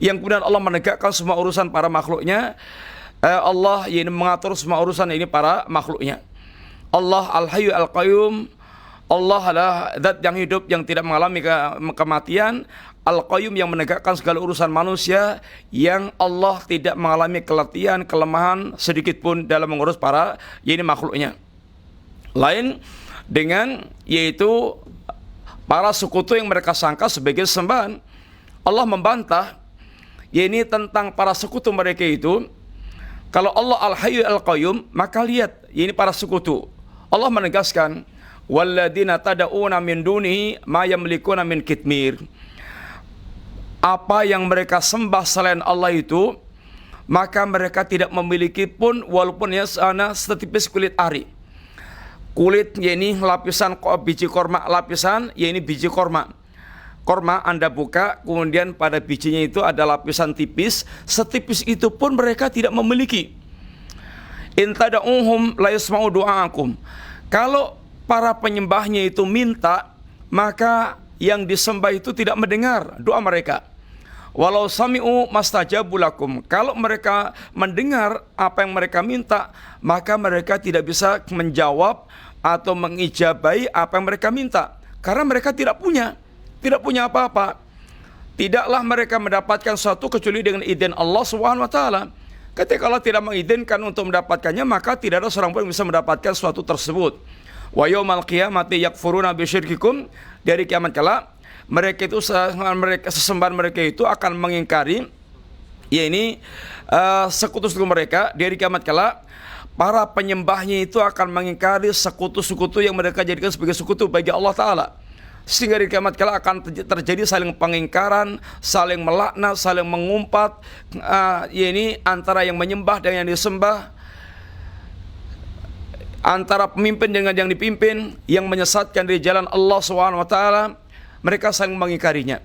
Yang kemudian Allah menegakkan semua urusan para makhluknya. Allah yang mengatur semua urusan ini para makhluknya. Allah Al-Hayyu Al-Qayyum. Allah adalah zat yang hidup yang tidak mengalami kematian. Al-Qayyum yang menegakkan segala urusan manusia, yang Allah tidak mengalami keletihan, kelemahan sedikit pun dalam mengurus para makhluknya. Lain dengan yaitu para sekutu yang mereka sangka sebagai sembahan. Allah membantah tentang para sekutu mereka itu. Kalau Allah Al-Hayyu Al-Qayyum, maka lihat ini para sekutu. Allah menegaskan, walladzina tad'una min dunihi ma yamlikuna min kitmir. Apa yang mereka sembah selain Allah itu, maka mereka tidak memiliki pun walaupun setipis kulit ari. Kulit lapisan biji korma, lapisan biji korma. Korma Anda buka, kemudian pada bijinya itu ada lapisan tipis, setipis itu pun mereka tidak memiliki. In tad'uhum la yasma'u du'aakum. Kalau para penyembahnya itu minta, maka yang disembah itu tidak mendengar doa mereka. Walau sami'u mastajabu lakum. Kalau mereka mendengar apa yang mereka minta, maka mereka tidak bisa menjawab atau mengijabai apa yang mereka minta, karena mereka tidak punya apa-apa. Tidaklah mereka mendapatkan sesuatu kecuali dengan izin Allah Subhanahu wa taala. Ketika Allah tidak mengizinkan untuk mendapatkannya, maka tidak ada seorang pun yang bisa mendapatkan sesuatu tersebut. Wa yaumal qiyamati yakfuruna bisyirkikum. Dari kiamat kala mereka itu sesembahan mereka itu akan mengingkari sekutu-sekutu mereka. Dari kiamat kala para penyembahnya itu akan mengingkari sekutu-sekutu yang mereka jadikan sebagai sekutu bagi Allah Ta'ala. Sehingga di kiamat kala akan terjadi saling pengingkaran, saling melaknat, saling mengumpat, antara yang menyembah dan yang disembah, antara pemimpin dengan yang dipimpin, yang menyesatkan dari jalan Allah SWT. Mereka saling mengingkarinya.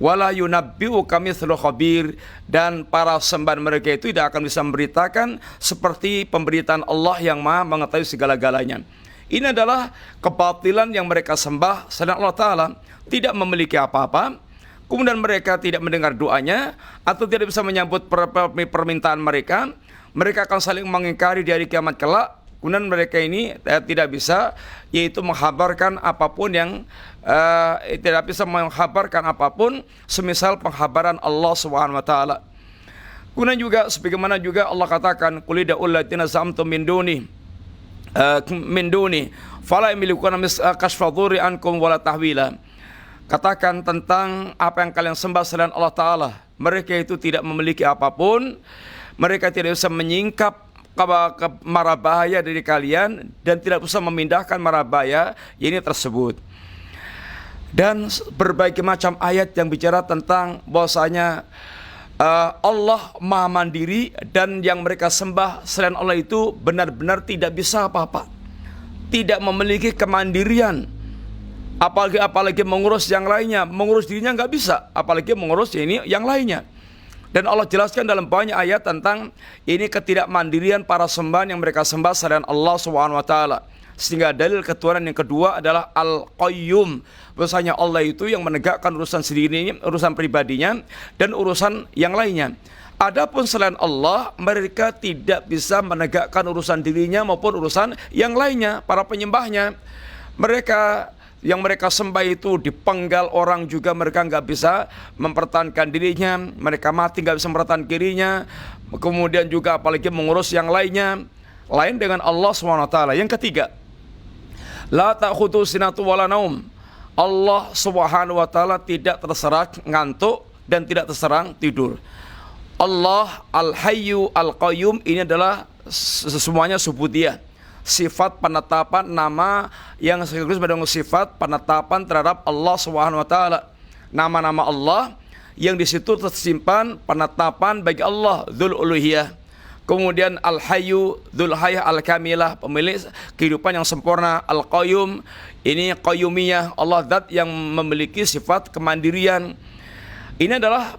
Wala yunabbi'uka mithlu khabir. Dan para sembahan mereka itu tidak akan bisa memberitakan seperti pemberitaan Allah yang Maha mengetahui segala-galanya. Ini adalah kebatilan yang mereka sembah selain Allah Ta'ala, tidak memiliki apa-apa. Kemudian mereka tidak mendengar doanya atau tidak bisa menyambut permintaan mereka. Mereka akan saling mengingkari dari kiamat kelak. Kemudian mereka ini tidak bisa menghabarkan apapun yang tidak bisa menghabarkan apapun semisal penghabaran Allah Subhanahu wa taala. Kemudian juga sebagaimana juga Allah katakan, qul ida'ul ladzina zamtum min duni fala yamlikuna kashfa dhurri ankum wala tahwila. Katakan tentang apa yang kalian sembah selain Allah Ta'ala, mereka itu tidak memiliki apapun. Mereka tidak bisa menyingkap mara bahaya dari kalian dan tidak bisa memindahkan mara bahaya ini tersebut. Dan berbagai macam ayat yang bicara tentang bahwasanya Allah Maha Mandiri dan yang mereka sembah selain Allah itu benar-benar tidak bisa apa-apa, tidak memiliki kemandirian, apalagi mengurus yang lainnya. Mengurus dirinya nggak bisa, apalagi mengurus yang lainnya. Dan Allah jelaskan dalam banyak ayat tentang ini ketidakmandirian para sembahan yang mereka sembah selain Allah Subhanahu wa taala. Sehingga dalil ketuhanan yang kedua adalah Al-Qayyum. Bahwasanya Allah itu yang menegakkan urusan sendirinya, urusan pribadinya dan urusan yang lainnya. Adapun selain Allah, mereka tidak bisa menegakkan urusan dirinya maupun urusan yang lainnya, para penyembahnya. Yang mereka sembah itu dipenggal orang juga, mereka nggak bisa mempertahankan dirinya. Mereka mati nggak bisa mempertahankan dirinya. Kemudian juga apalagi mengurus yang lainnya, lain dengan Allah SWT. Yang ketiga, la ta'khudhu sinatu wala naum. Allah Subhanahu wa taala tidak terserang ngantuk dan tidak terserang tidur. Allah Al-Hayyu Al-Qayyum ini adalah semuanya subudiyah, sifat penetapan nama yang sekaligus dengan sifat penetapan terhadap Allah Subhanahu wa taala. Nama-nama Allah yang di situ tersimpan penetapan bagi Allah, Dzul Uluhiyah. Kemudian Al-Hayyu, Dzul Hayah Al-Kamilah, pemilik kehidupan yang sempurna. Al-Qayyum, ini qayyumiyah, Allah zat yang memiliki sifat kemandirian. Ini adalah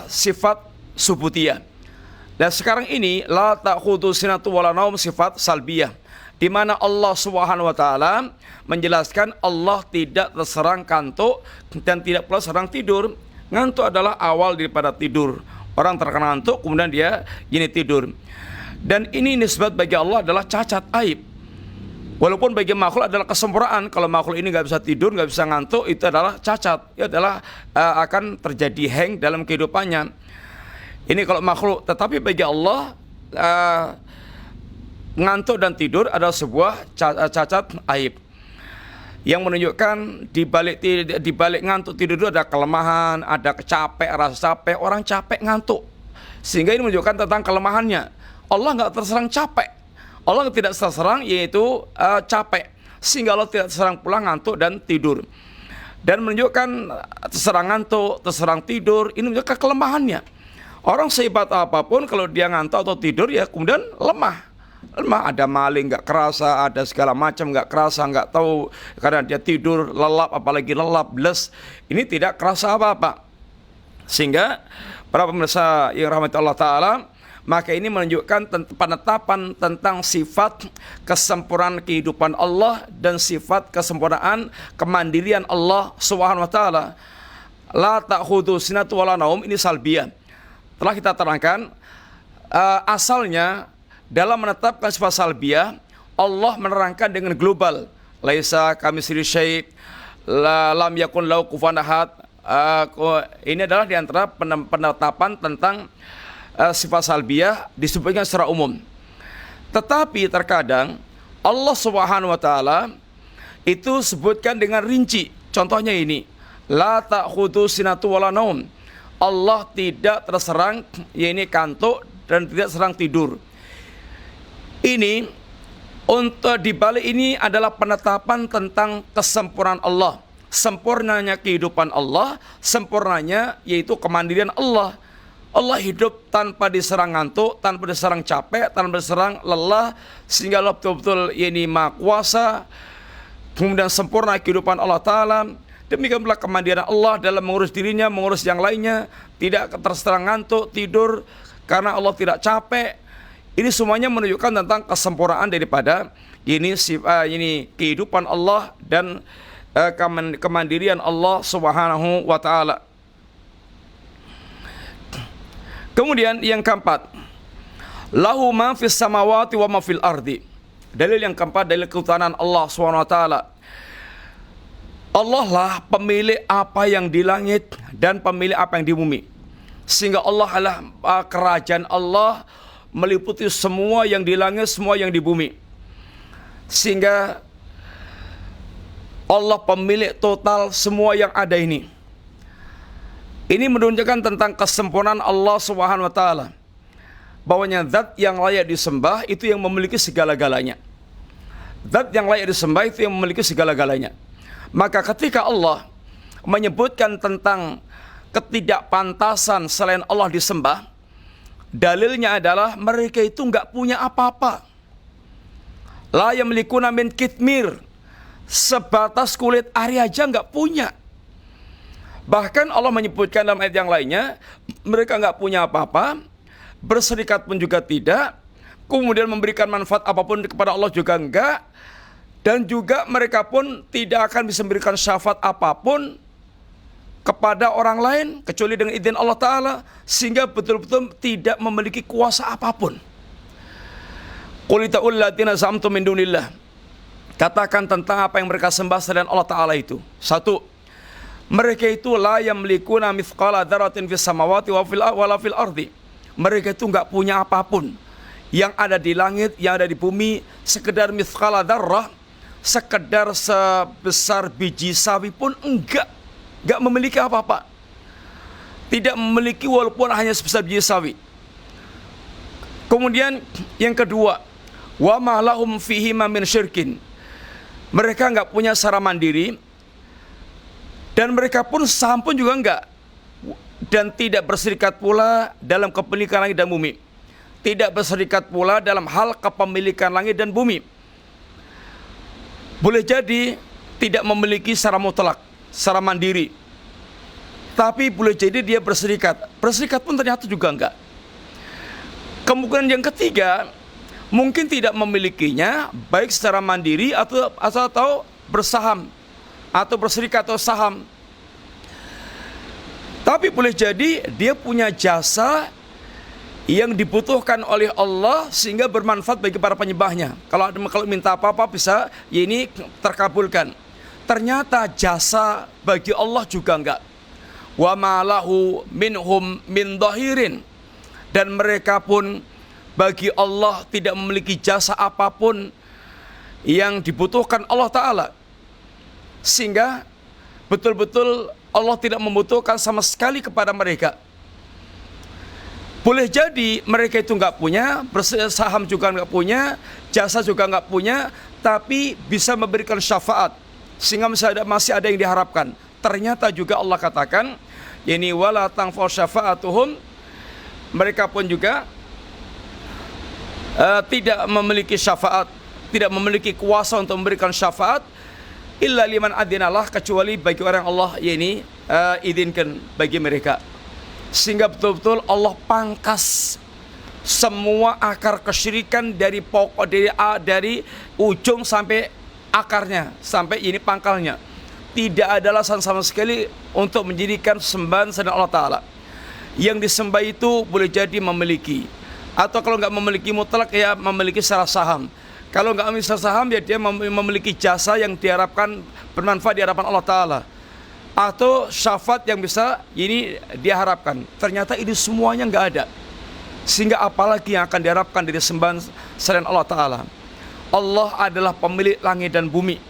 sifat subutiyah. Dan sekarang ini la ta'khudhu sinatu wala naum, sifat salbiyah. di mana Allah Subhanahu wa taala menjelaskan Allah tidak terserang kantuk dan tidak pula serang tidur. Ngantuk adalah awal daripada tidur. Orang terkena ngantuk kemudian dia ini tidur. Dan ini nisbat bagi Allah adalah cacat, aib. Walaupun bagi makhluk adalah kesempurnaan. Kalau makhluk ini nggak bisa tidur, nggak bisa ngantuk, itu adalah cacat. Itu adalah akan terjadi hang dalam kehidupannya. Ini kalau makhluk. Tetapi bagi Allah ngantuk dan tidur adalah sebuah cacat, aib. Yang menunjukkan di balik ngantuk tidur itu ada kelemahan, ada capek, rasa capek. Orang capek ngantuk, sehingga ini menunjukkan tentang kelemahannya. Allah nggak terserang capek. Allah tidak terserang yaitu capek, sehingga Allah tidak terserang pula ngantuk dan tidur. Dan menunjukkan terserang ngantuk, terserang tidur, ini menunjukkan kelemahannya. Orang sehebat apapun kalau dia ngantuk atau tidur ya kemudian lemah. Ada maling nggak kerasa, ada segala macam nggak kerasa, nggak tahu karena dia tidur lelap, apalagi lelap les, ini tidak kerasa apa-apa. Sehingga para pemirsa yang rahmati Allah Ta'ala, maka ini menunjukkan penetapan tentang sifat kesempurnaan kehidupan Allah dan sifat kesempurnaan kemandirian Allah Subhanahu wa taala. La ta'khudhu sinatun wala naum, ini salbiyah. Telah kita terangkan asalnya dalam menetapkan sifat salbiyah, Allah menerangkan dengan global. Laisa kamitslihi syai', lam yakun lahu kufuwan ahad. Ini adalah di antara penetapan tentang sifat salbiyah disebutkan secara umum. Tetapi terkadang Allah Subhanahu wa taala itu sebutkan dengan rinci. Contohnya ini, la ta'khudhu sinatun wala naum. Allah tidak terserang yaitu kantuk dan tidak serang tidur. Ini untuk dibalik ini adalah penetapan tentang kesempurnaan Allah, sempurnanya kehidupan Allah, sempurnanya yaitu kemandirian Allah. Allah hidup tanpa diserang ngantuk, tanpa diserang capek, tanpa diserang lelah, sehingga Allah betul-betul ini maha kuasa, kemudian sempurna kehidupan Allah Ta'ala. Demikian pula kemandirian Allah dalam mengurus dirinya, mengurus yang lainnya, tidak terserang ngantuk, tidur, karena Allah tidak capek. Ini semuanya menunjukkan tentang kesempurnaan daripada ini kehidupan Allah dan kemandirian Allah Subhanahu wa Ta'ala. Kemudian yang keempat, lahu ma fis samawati wa ma fil ardi. Dalil yang keempat, dalil keutamaan Allah SWT. Allah lah pemilik apa yang di langit dan pemilik apa yang di bumi. Sehingga Allah adalah kerajaan Allah meliputi semua yang di langit, semua yang di bumi. Sehingga Allah pemilik total semua yang ada ini. Ini menunjukkan tentang kesempurnaan Allah Subhanahu wa taala. Bahwanya zat yang layak disembah itu yang memiliki segala-galanya. Zat yang layak disembah itu yang memiliki segala-galanya. Maka ketika Allah menyebutkan tentang ketidakpantasan selain Allah disembah, dalilnya adalah mereka itu enggak punya apa-apa. La yamlikuna min kitmir, sebatas kulit ari aja enggak punya. Bahkan Allah menyebutkan dalam ayat yang lainnya, mereka enggak punya apa-apa, berserikat pun juga tidak, kemudian memberikan manfaat apapun kepada Allah juga enggak, dan juga mereka pun tidak akan bisa memberikan syafaat apapun kepada orang lain kecuali dengan izin Allah Ta'ala, sehingga betul-betul tidak memiliki kuasa apapun. Qul ta'ul ladina zamtum min dunillah, katakan tentang apa yang mereka sembah selain Allah Ta'ala itu. Satu, mereka itu la yamlikuna mithqala dzarratin fis samawati wala fil ardi. Mereka itu enggak punya apapun yang ada di langit, yang ada di bumi, sekedar mithqala dzarrah, sekedar sebesar biji sawi pun enggak memiliki apa-apa. Tidak memiliki walaupun hanya sebesar biji sawi. Kemudian yang kedua, wa ma lahum fihi min syirkin. Mereka enggak punya secara mandiri, dan mereka pun saham pun juga enggak, dan tidak berserikat pula dalam kepemilikan langit dan bumi. Tidak berserikat pula dalam hal kepemilikan langit dan bumi. Boleh jadi tidak memiliki secara mutlak, secara mandiri, tapi boleh jadi dia berserikat. Berserikat pun ternyata juga enggak. Kemungkinan yang ketiga, mungkin tidak memilikinya baik secara mandiri atau bersaham atau berserikat atau saham. Tapi boleh jadi dia punya jasa yang dibutuhkan oleh Allah sehingga bermanfaat bagi para penyembahnya. Kalau minta apa-apa bisa ini terkabulkan. Ternyata jasa bagi Allah juga enggak. Wa malahu minhum min dhahirin, dan mereka pun bagi Allah tidak memiliki jasa apapun yang dibutuhkan Allah Ta'ala, sehingga betul-betul Allah tidak membutuhkan sama sekali kepada mereka. Boleh jadi mereka itu nggak punya, saham juga nggak punya, jasa juga nggak punya, tapi bisa memberikan syafaat sehingga masih ada yang diharapkan. Ternyata juga Allah katakan, ini wala tanfa syafaatuhum, mereka pun juga tidak memiliki syafaat, tidak memiliki kuasa untuk memberikan syafaat illa liman adinalah, kecuali bagi orang Allah izinkan bagi mereka. Sehingga betul-betul Allah pangkas semua akar kesyirikan dari pokok, dari ujung sampai akarnya, sampai ini pangkalnya. Tidak ada alasan sama sekali untuk menjadikan sembahan selain Allah Ta'ala. Yang disembah itu boleh jadi memiliki, atau kalau nggak memiliki mutlak ya memiliki secara saham. Kalau nggak memiliki secara saham ya dia memiliki jasa yang diharapkan bermanfaat di hadapan Allah Ta'ala, atau syafaat yang bisa ini diharapkan. Ternyata ini semuanya nggak ada, sehingga apalagi yang akan diharapkan dari sembahan selain Allah Ta'ala. Allah adalah pemilik langit dan bumi,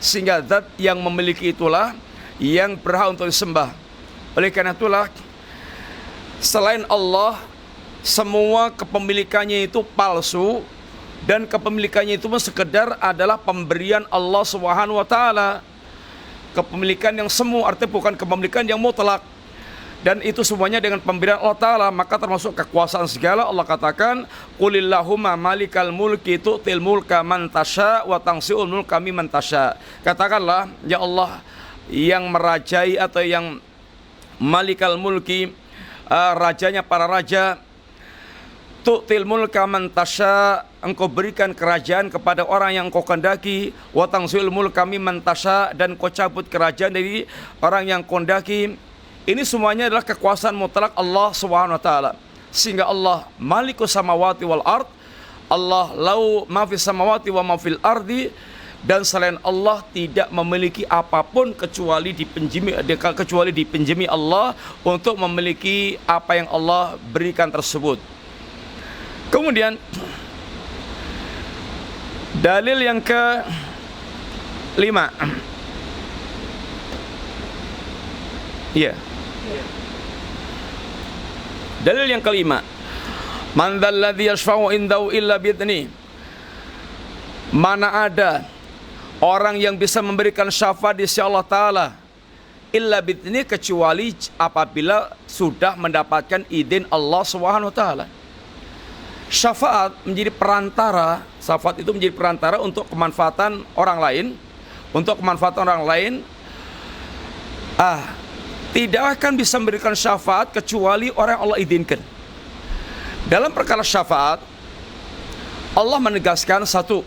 sehingga zat yang memiliki itulah yang berhak untuk disembah. Oleh karena itulah selain Allah semua kepemilikannya itu palsu, dan kepemilikannya itu sekedar adalah pemberian Allah Subhanahu wa Ta'ala. Kepemilikan yang semu artinya bukan kepemilikan yang mutlak, dan itu semuanya dengan pemberian Allah Ta'ala. Maka termasuk kekuasaan segala. Allah katakan, qulillahumma malikal mulki tu'til mulka man tasha wa tansi'ul mulka mimman tasha. Katakanlah, ya Allah yang merajai atau yang malikal mulki, rajanya para raja, tu'til mulka man tasha, engkau berikan kerajaan kepada orang yang engkau kehendaki, wa tanzi'ul mulka mimman tasha, dan kau cabut kerajaan dari orang yang kau kehendaki. Ini semuanya adalah kekuasaan mutlak Allah Subhanahu wa Ta'ala. Sehingga Allah malikus samawati wal ard, Allah lau ma fis samawati wa ma fil ardi, dan selain Allah tidak memiliki apapun kecuali dipinjami Allah untuk memiliki apa yang Allah berikan tersebut. Kemudian dalil yang ke-5. Iya. Dalil yang ke-5. Man dzalladzi yashfa'u indahu illa bi'idzni. Mana ada orang yang bisa memberikan syafaat di sisi Allah Ta'ala illa bi'idzni, kecuali apabila sudah mendapatkan izin Allah Subhanahu wa Ta'ala. Syafaat menjadi perantara, syafaat itu menjadi perantara untuk kemanfaatan orang lain, tidak akan bisa memberikan syafaat kecuali orang yang Allah izinkan. Dalam perkara syafaat, Allah menegaskan satu,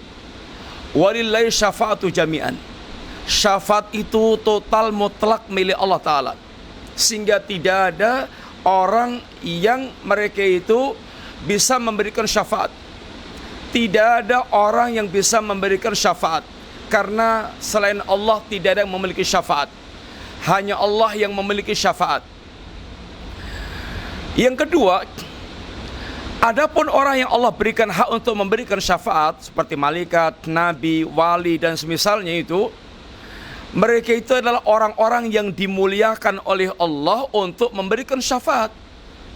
walillahi syafa'atu jami'an. Syafaat itu total mutlak milik Allah Ta'ala, sehingga tidak ada orang yang mereka itu bisa memberikan syafaat. Tidak ada orang yang bisa memberikan syafaat, karena selain Allah tidak ada yang memiliki syafaat. Hanya Allah yang memiliki syafaat. Yang kedua, adapun orang yang Allah berikan hak untuk memberikan syafaat, seperti malaikat, nabi, wali, dan semisalnya itu, mereka itu adalah orang-orang yang dimuliakan oleh Allah untuk memberikan syafaat,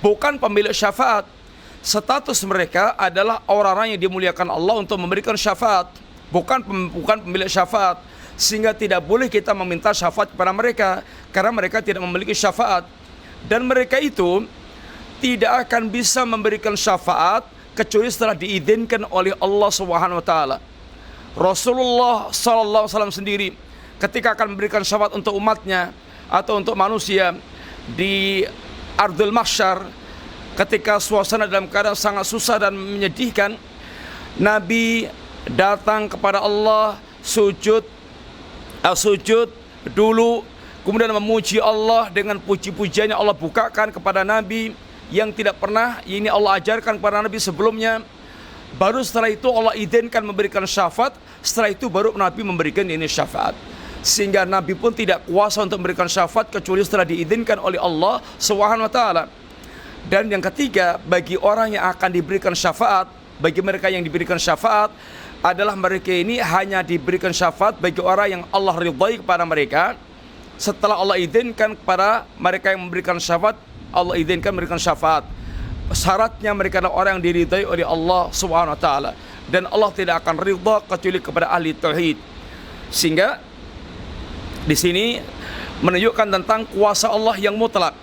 bukan pemilik syafaat. Status mereka adalah orang-orang yang dimuliakan Allah untuk memberikan syafaat, bukan pemilik syafaat. Sehingga tidak boleh kita meminta syafaat kepada mereka, karena mereka tidak memiliki syafaat. Dan mereka itu tidak akan bisa memberikan syafaat kecuali setelah diizinkan oleh Allah Subhanahu wa Ta'ala. Rasulullah sallallahu alaihi wasallam sendiri ketika akan memberikan syafaat untuk umatnya atau untuk manusia di Ardul Mahsyar, ketika suasana dalam keadaan sangat susah dan menyedihkan, Nabi datang kepada Allah, sujud dulu, kemudian memuji Allah dengan puji-pujian yang Allah bukakan kepada Nabi yang tidak pernah ini Allah ajarkan kepada Nabi sebelumnya. Baru setelah itu Allah izinkan memberikan syafaat. Setelah itu baru Nabi memberikan ini syafaat. Sehingga Nabi pun tidak kuasa untuk memberikan syafaat kecuali setelah diizinkan oleh Allah Subhanahu wa taala. Dan yang ketiga, bagi orang yang akan diberikan syafaat, bagi mereka yang diberikan syafaat adalah mereka ini hanya diberikan syafaat bagi orang yang Allah ridhai kepada mereka. Setelah Allah izinkan kepada mereka yang memberikan syafaat, Allah izinkan memberikan syafaat. Syaratnya mereka adalah orang yang diridhai oleh Allah Subhanahu wa taala, dan Allah tidak akan ridha kecuali kepada ahli tauhid. Sehingga di sini menunjukkan tentang kuasa Allah yang mutlak.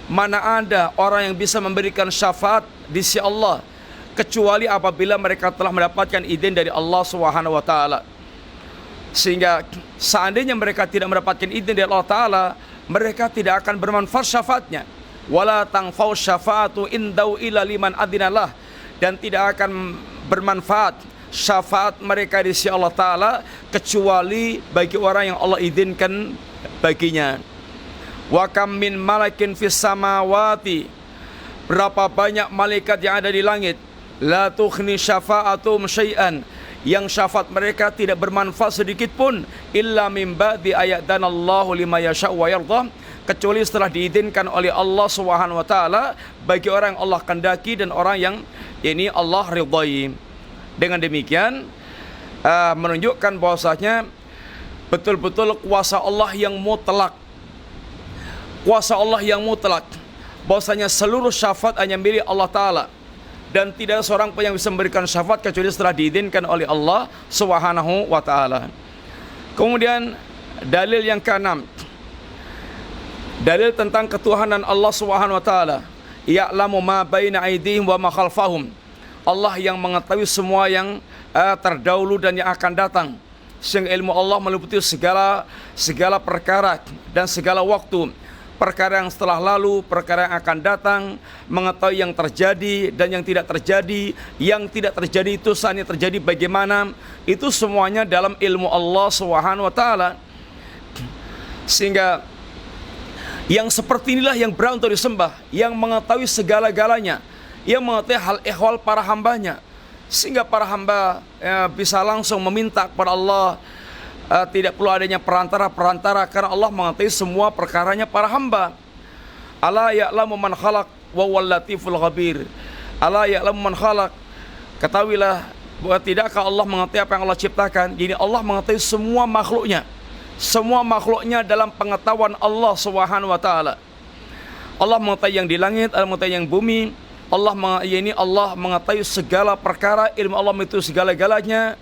Mana ada orang yang bisa memberikan syafaat di sisi Allah kecuali apabila mereka telah mendapatkan izin dari Allah Subhanahu wa taala. Sehingga seandainya mereka tidak mendapatkan izin dari Allah taala, mereka tidak akan bermanfaat syafaatnya. Wala tanfa'u syafa'atu indau illa liman adinalah, dan tidak akan bermanfaat syafaat mereka di sisi Allah taala kecuali bagi orang yang Allah izinkan baginya. Wa kam min malakin fis samawati, berapa banyak malaikat yang ada di langit, la tughni syafa'atum syai'an, yang syafaat mereka tidak bermanfaat sedikit pun, illa min ba'di ayatdanallahu lima yasha'u wa yardah, kecuali setelah diizinkan oleh Allah Subhanahu wa taala bagi orang yang Allah kehendaki dan orang yang ini Allah ridhai. Dengan demikian menunjukkan bahwasanya betul-betul kuasa Allah yang mutlak. Kuasa Allah yang mutlak, bahwasanya seluruh syafaat hanya milik Allah taala, dan tidak seorang pun yang bisa memberikan syafaat kecuali setelah diizinkan oleh Allah Subhanahu wa taala. Kemudian dalil yang keenam, dalil tentang ketuhanan Allah Subhanahu wa taala. Ya'lamu ma baina aydihim wa ma khalfahum. Allah yang mengetahui semua yang terdahulu dan yang akan datang. Sehingga ilmu Allah meliputi segala perkara dan segala waktu. Perkara yang setelah lalu, perkara yang akan datang, mengetahui yang terjadi dan yang tidak terjadi. Yang tidak terjadi itu saatnya terjadi bagaimana, itu semuanya dalam ilmu Allah Subhanahu wa taala. Sehingga yang seperti inilah yang berhak untuk disembah, yang mengetahui segala-galanya, yang mengetahui hal ehwal para hambanya, sehingga para hamba bisa langsung meminta kepada Allah, tidak perlu adanya perantara-perantara, karena Allah mengetahui semua perkaranya para hamba. Ala ya'lamu man khalaq wa huwal latiful khabir. Ala ya'lamu man khalaq, ketahuilah bahwa tidakkah Allah mengetahui apa yang Allah ciptakan. Jadi Allah mengetahui semua makhluknya. Semua makhluknya dalam pengetahuan Allah Subhanahu wa taala. Allah mengetahui yang di langit, Allah mengetahui yang bumi. Allah mengetahui segala perkara, ilmu Allah itu segala-galanya.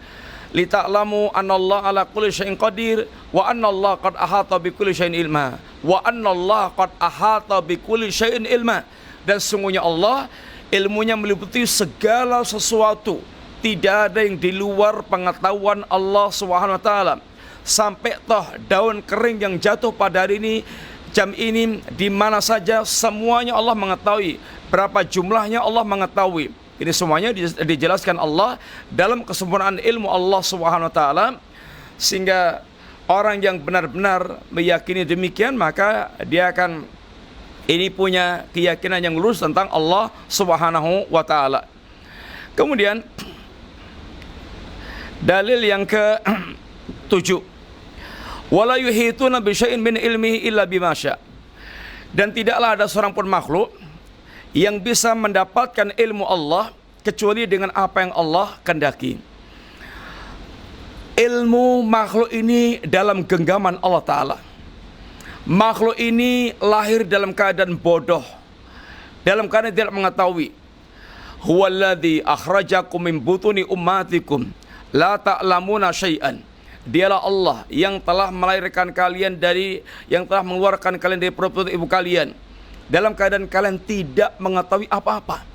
Li ta'lamu annallaha ala kulli syai'in qadir wa annallaha qad ahata bi kulli syai'in ilma. Wa annallaha qad ahata bi kulli syai'in ilma. Dan sungguhnya Allah ilmunya meliputi segala sesuatu. Tidak ada yang di luar pengetahuan Allah Subhanahu wa taala. Sampai toh daun kering yang jatuh pada hari ini, jam ini, di mana saja, semuanya Allah mengetahui. Berapa jumlahnya Allah mengetahui. Ini semuanya dijelaskan Allah dalam kesempurnaan ilmu Allah Subhanahu wa taala. Sehingga orang yang benar-benar meyakini demikian, maka dia akan ini punya keyakinan yang lurus tentang Allah Subhanahu wa taala. Kemudian dalil yang ke-7, wala yuhituna bi syai'in min ilmihi illa bima syaa. Dan tidaklah ada seorang pun makhluk yang bisa mendapatkan ilmu Allah kecuali dengan apa yang Allah kehendaki. Ilmu makhluk ini dalam genggaman Allah taala. Makhluk ini lahir dalam keadaan bodoh, dalam keadaan tidak mengetahui. Huwallazi akhrajakum min butuni ummatikum la ta'lamuna syai'an. Dialah Allah yang telah melahirkan kalian yang telah mengeluarkan kalian dari perut ibu kalian dalam keadaan kalian tidak mengetahui apa-apa.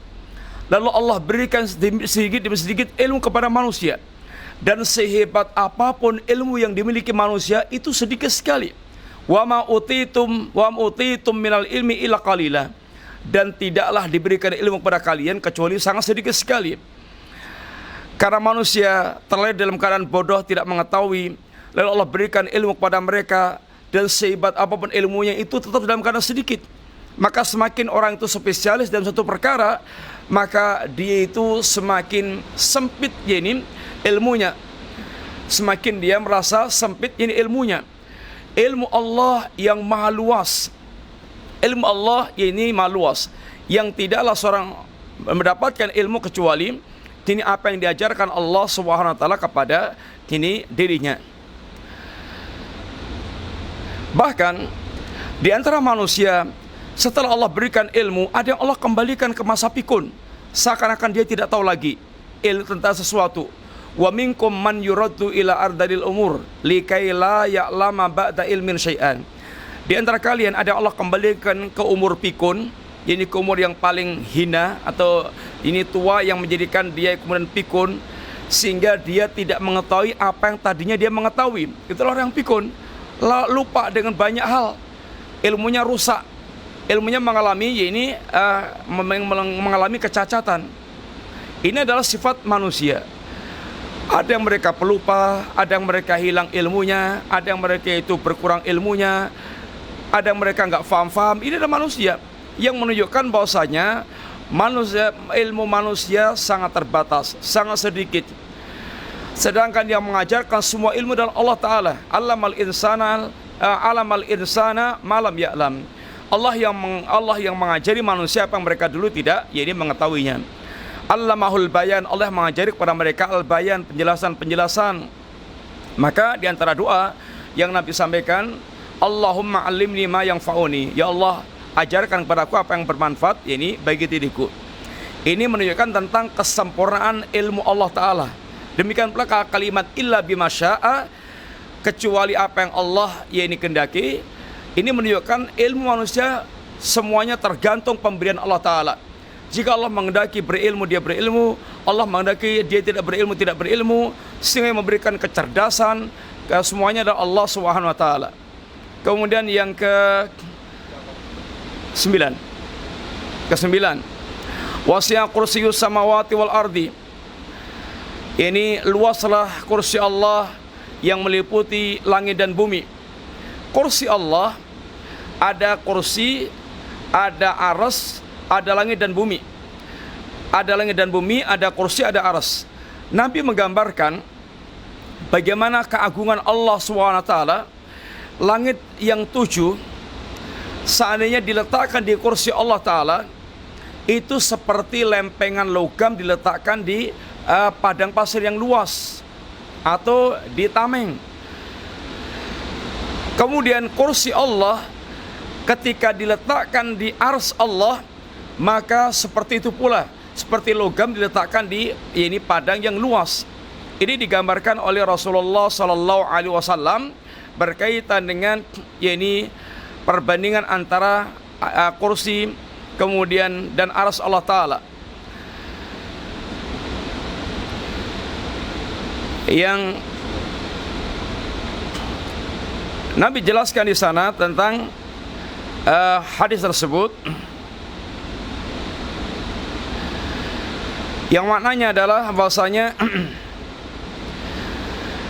Lalu Allah berikan sedikit demi sedikit ilmu kepada manusia, dan sehebat apapun ilmu yang dimiliki manusia itu sedikit sekali. Wa ma utitum minal ilmi illa qalila. Dan tidaklah diberikan ilmu kepada kalian kecuali sangat sedikit sekali. Karena manusia terlahir dalam keadaan bodoh, tidak mengetahui, lalu Allah berikan ilmu kepada mereka, dan sehebat apapun ilmunya itu tetap dalam keadaan sedikit. Maka semakin orang itu spesialis dalam satu perkara, maka dia itu semakin sempit ilmunya. Semakin dia merasa sempit ilmunya. Ilmu Allah yang maha luas. Ilmu Allah ini maha luas, yang tidaklah seorang mendapatkan ilmu kecuali apa yang diajarkan Allah Subhanahu wa taala kepada dirinya. Bahkan di antara manusia, setelah Allah berikan ilmu, ada yang Allah kembalikan ke masa pikun, seakan-akan dia tidak tahu lagi ilmu tentang sesuatu. Wa minkum man yuraddu ila ardalil umur likai la ya'lama ba'da ilmin syai'an. Di antara kalian ada yang Allah kembalikan ke umur pikun, ini ke umur yang paling hina atau ini tua, yang menjadikan dia kemudian pikun, sehingga dia tidak mengetahui apa yang tadinya dia mengetahui. Itulah orang yang pikun, lupa dengan banyak hal, ilmunya rusak, ilmunya mengalami mengalami kecacatan. Ini adalah sifat manusia. Ada yang mereka pelupa, ada yang mereka hilang ilmunya, ada yang mereka itu berkurang ilmunya, ada yang mereka nggak faham-faham. Ini adalah manusia, yang menunjukkan bahwasanya ilmu manusia sangat terbatas, sangat sedikit. Sedangkan yang mengajarkan semua ilmu adalah Allah Ta'ala. Alamal insana malam ya'lam. Allah yang mengajari manusia apa yang mereka dulu tidak mengetahuinya. Allamahul bayan, Allah mengajari kepada mereka al-bayan, penjelasan. Maka di antara doa yang Nabi sampaikan, Allahumma alimni ma yanfa'uni, ya Allah ajarkan kepadaku apa yang bermanfaat bagi diriku. Ini menunjukkan tentang kesempurnaan ilmu Allah Ta'ala. Demikian pula kalimat illa bima syaa, kecuali apa yang Allah kehendaki. Ini menunjukkan ilmu manusia semuanya tergantung pemberian Allah Ta'ala. Jika Allah menghendaki berilmu, dia berilmu. Allah menghendaki dia tidak berilmu, sehingga memberikan kecerdasan. Semuanya adalah Allah Subhanahu wa taala. Kemudian yang ke-9. Wasi'a kursiyyus samawati wal ardi. Ini luaslah kursi Allah yang meliputi langit dan bumi. Kursi Allah, ada kursi, ada arsy, ada langit dan bumi. Ada langit dan bumi, ada kursi, ada arsy. Nabi menggambarkan bagaimana keagungan Allah SWT. Langit yang 7 seandainya diletakkan di kursi Allah Ta'ala, itu seperti lempengan logam diletakkan di padang pasir yang luas atau di tameng. Kemudian kursi Allah ketika diletakkan di arsy Allah, maka seperti itu pula, seperti logam diletakkan di padang yang luas. Ini digambarkan oleh Rasulullah Sallallahu Alaihi Wasallam berkaitan dengan perbandingan antara kursi kemudian dan arsy Allah Ta'ala. Yang Nabi jelaskan di sana tentang hadis tersebut, yang maknanya adalah bahwasanya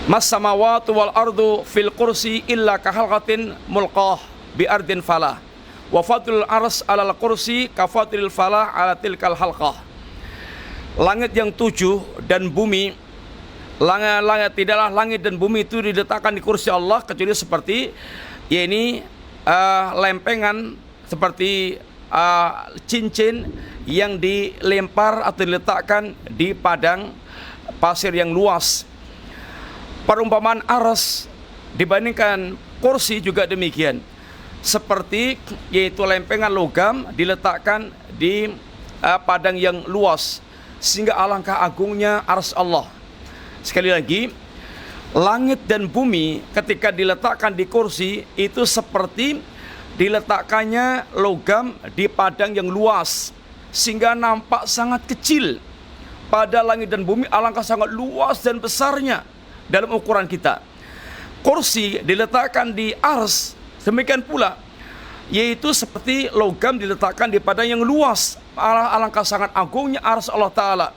mas samawati wal ardu fil kursi illa kahalqatin mulqah bi ardin falah wa fadlul arsy alal kursi kafatil falah ala tilkal halqah. Langit yang 7 dan bumi, tidaklah langit dan bumi itu diletakkan di kursi Allah kecuali seperti lempengan, seperti cincin yang dilempar atau diletakkan di padang pasir yang luas. Perumpamaan arsy dibandingkan kursi juga demikian, seperti lempengan logam diletakkan di padang yang luas, sehingga alangkah agungnya arsy Allah. Sekali lagi, langit dan bumi ketika diletakkan di kursi itu seperti diletakkannya logam di padang yang luas, sehingga nampak sangat kecil. Pada langit dan bumi alangkah sangat luas dan besarnya dalam ukuran kita. Kursi diletakkan di arsy, demikian pula, yaitu seperti logam diletakkan di padang yang luas. Alangkah sangat agungnya arsy Allah Ta'ala.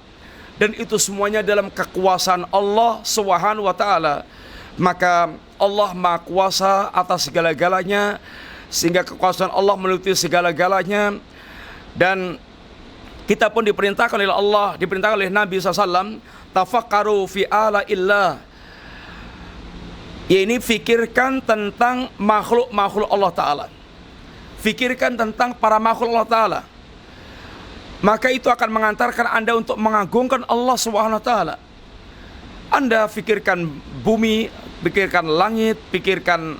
dan itu semuanya dalam kekuasaan Allah Subhanahu wa taala. Maka Allah Maha Kuasa atas segala-galanya, sehingga kekuasaan Allah meliputi segala-galanya. Dan kita pun diperintahkan oleh Allah, diperintahkan oleh Nabi SAW, tafakkaru fi ala illah. Ini fikirkan tentang makhluk-makhluk Allah Ta'ala. Fikirkan tentang para makhluk Allah Ta'ala. Maka itu akan mengantarkan Anda untuk mengagungkan Allah Subhanahu wa Ta'ala. Anda fikirkan bumi, pikirkan langit, pikirkan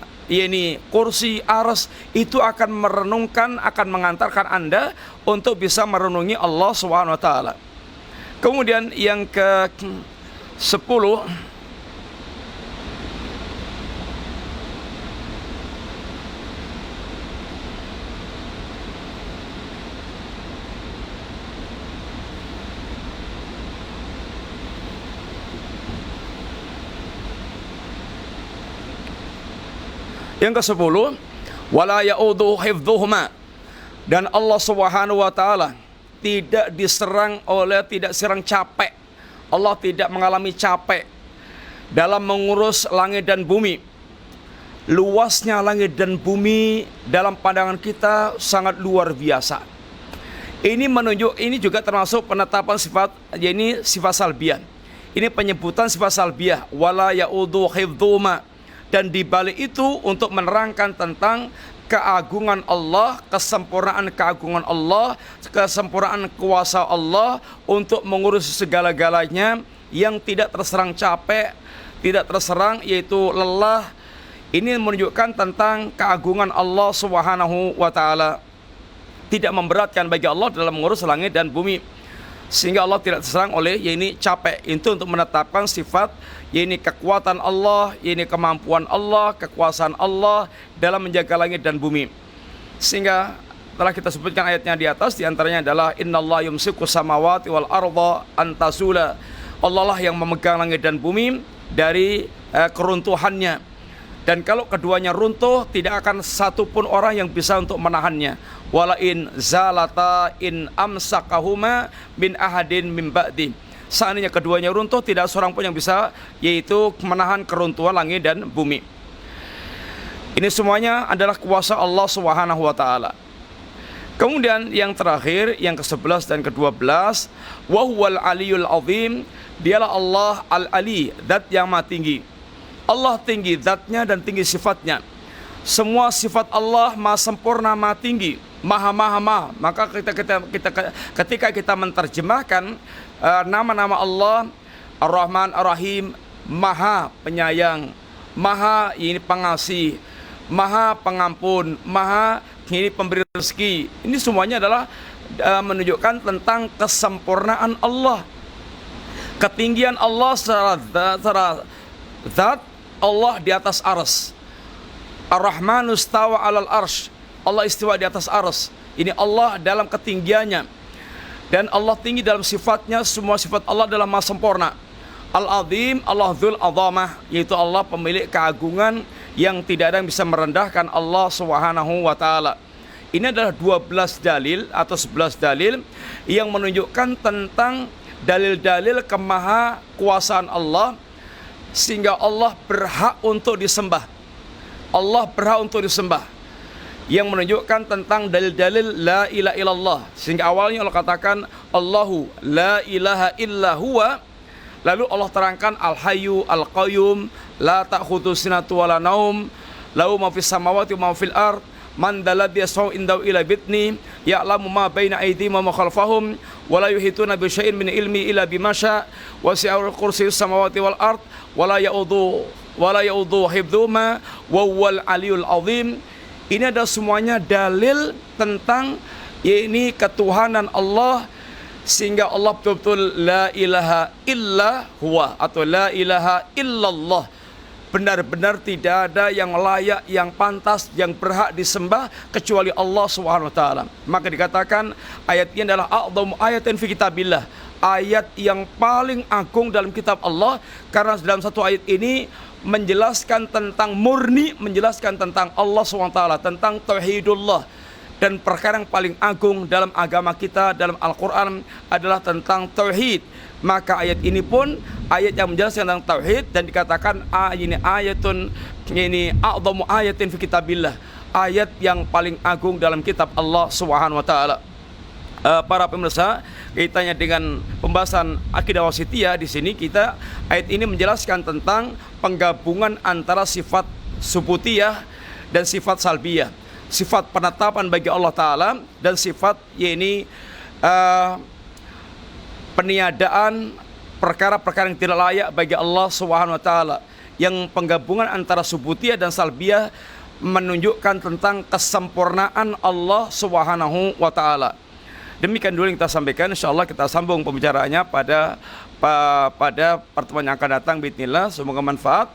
kursi, arsy, itu akan merenungkan, akan mengantarkan Anda untuk bisa merenungi Allah Subhanahu wa Ta'ala. Kemudian yang ke-10, wala ya'udhu hifdhuhuma, dan Allah Subhanahu wa taala tidak serang capek. Allah tidak mengalami capek dalam mengurus langit dan bumi. Luasnya langit dan bumi dalam pandangan kita sangat luar biasa. Ini juga termasuk penetapan sifat, yaitu sifat salbiah. Ini penyebutan sifat salbiah, wala ya'udhu hifdhuhuma. Dan di balik itu untuk menerangkan tentang keagungan Allah, kesempurnaan keagungan Allah, kesempurnaan kuasa Allah untuk mengurus segala-galanya, yang tidak terserang capek, tidak terserang yaitu lelah. Ini menunjukkan tentang keagungan Allah Subhanahu wa taala. Tidak memberatkan bagi Allah dalam mengurus langit dan bumi, sehingga Allah tidak terserang oleh capek. Itu untuk menetapkan sifat kekuatan Allah, kemampuan Allah, kekuasaan Allah dalam menjaga langit dan bumi. Sehingga telah kita sebutkan ayatnya di atas, diantaranya adalah innallaha yumsiku samawati wal arda antazula. Allah lah yang memegang langit dan bumi dari keruntuhannya. Dan kalau keduanya runtuh, tidak akan satupun orang yang bisa untuk menahannya. Wala in zalata in amsakahuma min ahadin min ba'di. Seandainya keduanya runtuh, tidak seorang pun yang bisa yaitu menahan keruntuhan langit dan bumi. Ini semuanya adalah kuasa Allah Subhanahu wa taala. Kemudian yang terakhir, yang ke-11 dan ke-12, wa huwal aliyul azim, dialah Allah al-ali, zat yang maha tinggi. Allah tinggi zatnya dan tinggi sifatnya. Semua sifat Allah maha sempurna, maha tinggi, maha. Maka ketika kita menerjemahkan nama-nama Allah, Ar-Rahman, Ar-Rahim, maha penyayang, maha pengasih, maha pengampun, maha pemberi rezeki. Ini semuanya adalah menunjukkan tentang kesempurnaan Allah, ketinggian Allah secara zat. Allah di atas arsy. Ar-Rahmanu istawa 'alal arsy. Allah istiwa di atas arsy. Ini Allah dalam ketinggiannya. Dan Allah tinggi dalam sifatnya, semua sifat Allah dalam maha sempurna. Al-Azim, Allah dzul azamah, yaitu Allah pemilik keagungan yang tidak ada yang bisa merendahkan Allah Subhanahu wa taala. Ini adalah 12 dalil atau 11 dalil yang menunjukkan tentang dalil-dalil kemaha kuasaan Allah, sehingga Allah berhak untuk disembah. Allah berhak untuk disembah, yang menunjukkan tentang dalil-dalil la ilaha illallah. Sehingga awalnya Allah katakan Allahu la ilaha illa huwa, lalu Allah terangkan al-hayyu al-qayyum la ta'khudhu sinatu wala naum lahu ma fis samawati wa ma fil ard man dalladhi yasau indahu ila bitni ya'lamu ma baina aydihim wa ma khalfahum wa la yuhituna bi syai'in min ilmi illa bima syaa wasi'a kursiyyus samawati wal ard wa la ya'udhu hifdhuhuma wa huwal aliyul azim. Ini adalah semuanya dalil tentang ketuhanan Allah, sehingga Allah betul-betul la ilaha illa huwa atau la ilaha illallah. Benar-benar tidak ada yang layak, yang pantas, yang berhak disembah kecuali Allah Subhanahu wa taala. Maka dikatakan ayat ini adalah a'dhamu ayatin fi kitabillah, ayat yang paling agung dalam kitab Allah, karena dalam satu ayat ini menjelaskan tentang murni, menjelaskan tentang Allah SWT, tentang tauhidullah, dan perkara yang paling agung dalam agama kita, dalam Al-Quran adalah tentang tauhid. Maka ayat ini pun ayat yang menjelaskan tentang tauhid, dan dikatakan ini ayatun, ini a'dhamu ayatin fi kitabillah, ayat yang paling agung dalam kitab Allah Subhanahu wa taala. Para pemirsa, kaitannya dengan pembahasan akidah wasithiyah, di sini kita ayat ini menjelaskan tentang penggabungan antara sifat subutiyah dan sifat salbiyah, sifat penetapan bagi Allah Ta'ala dan sifat peniadaan perkara-perkara yang tidak layak bagi Allah Subhanahu wa Ta'ala. Yang penggabungan antara subutiyah dan salbiyah menunjukkan tentang kesempurnaan Allah Subhanahu wa Ta'ala. Demikian dulu yang kita sampaikan. InsyaAllah kita sambung pembicaraannya pada pertemuan yang akan datang. Bismillah, semoga manfaat.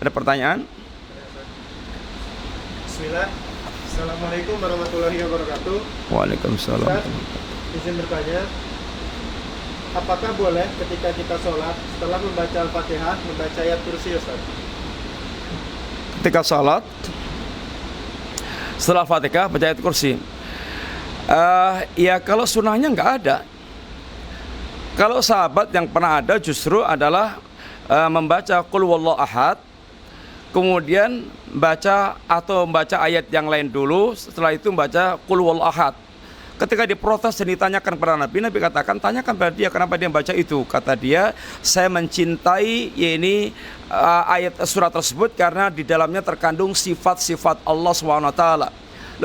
Ada pertanyaan? Bismillah. Assalamualaikum warahmatullahi wabarakatuh. Waalaikumsalam. Ustaz, izin bertanya, apakah boleh ketika kita sholat setelah membaca Al-Fatihah membaca ayat kursi, Ustaz? Ketika sholat setelah Fatihah baca ayat kursi, ya kalau sunnahnya nggak ada. Kalau sahabat yang pernah ada justru adalah membaca Qul Huwallahu Ahad, kemudian membaca ayat yang lain dulu, setelah itu membaca Qul Huwallahu Ahad. Ketika diprotes dan ditanyakan kepada Nabi, Nabi katakan, tanyakan pada dia kenapa dia membaca itu. Kata dia, saya mencintai ayat surat tersebut karena di dalamnya terkandung sifat-sifat Allah SWT.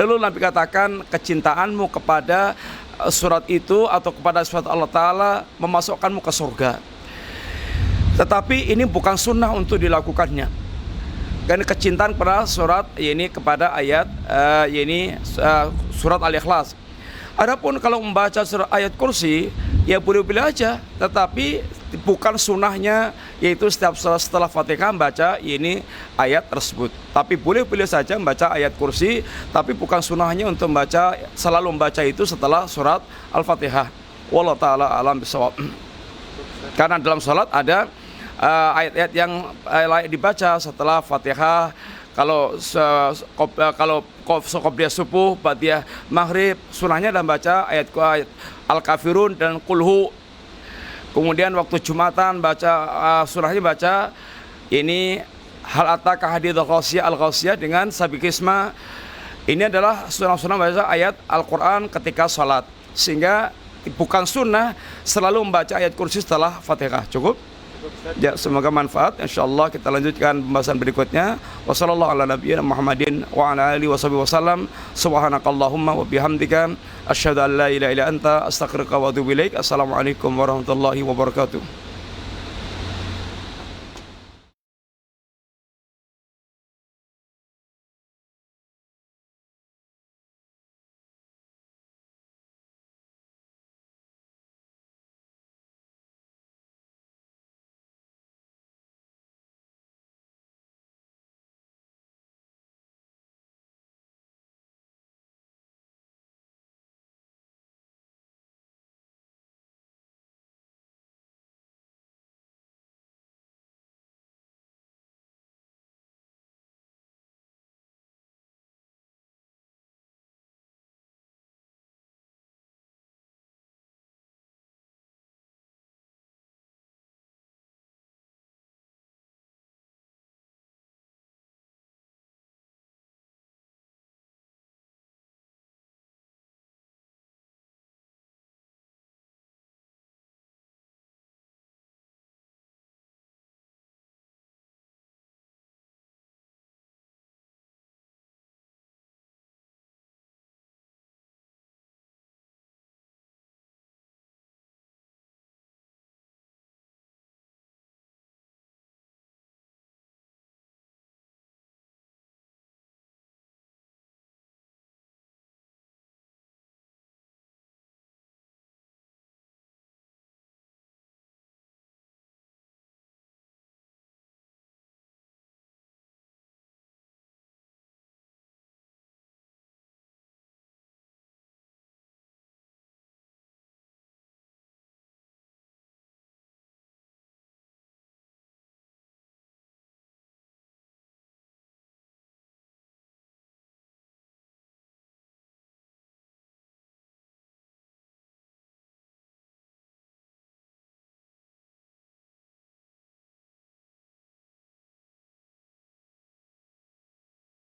Lalu Nabi katakan, kecintaanmu kepada surat itu atau kepada sifat Allah Ta'ala memasukkanmu ke surga. Tetapi ini bukan sunnah untuk dilakukannya. Dan kecintaan pada surat kepada ayat surat Al-Ikhlas. Adapun kalau membaca surat ayat kursi, ya boleh-boleh aja, tetapi bukan sunnahnya yaitu setelah Fatihah membaca ayat tersebut. Tapi boleh-boleh saja membaca ayat kursi, tapi bukan sunnahnya untuk selalu membaca itu setelah surat Al-Fatihah. Wallahu taala alam bisawab. Karena dalam salat ada ayat-ayat yang layak dibaca setelah Fatihah. Kalau qobliyah subuh, ba'diyah maghrib, sunahnya adalah baca ayat Al-Kafirun dan Qulhu. Kemudian waktu Jumatan sunahnya baca hal ataka hadithul ghasiyah al-ghasiyah dengan sabikisma. Ini adalah sunah-sunah baca ayat Al-Quran ketika salat. Sehingga bukan sunnah selalu membaca ayat kursi setelah Fatihah. Cukup? Ya, semoga manfaat. Insyaallah kita lanjutkan pembahasan berikutnya. Wassallallahu ala nabiyyina Muhammadin wa ala alihi wasallam. Subhanakallahumma wa bihamdika asyhadu an la ilaha illa anta astaghfiruka wa atubu ilaik. Assalamualaikum warahmatullahi wabarakatuh.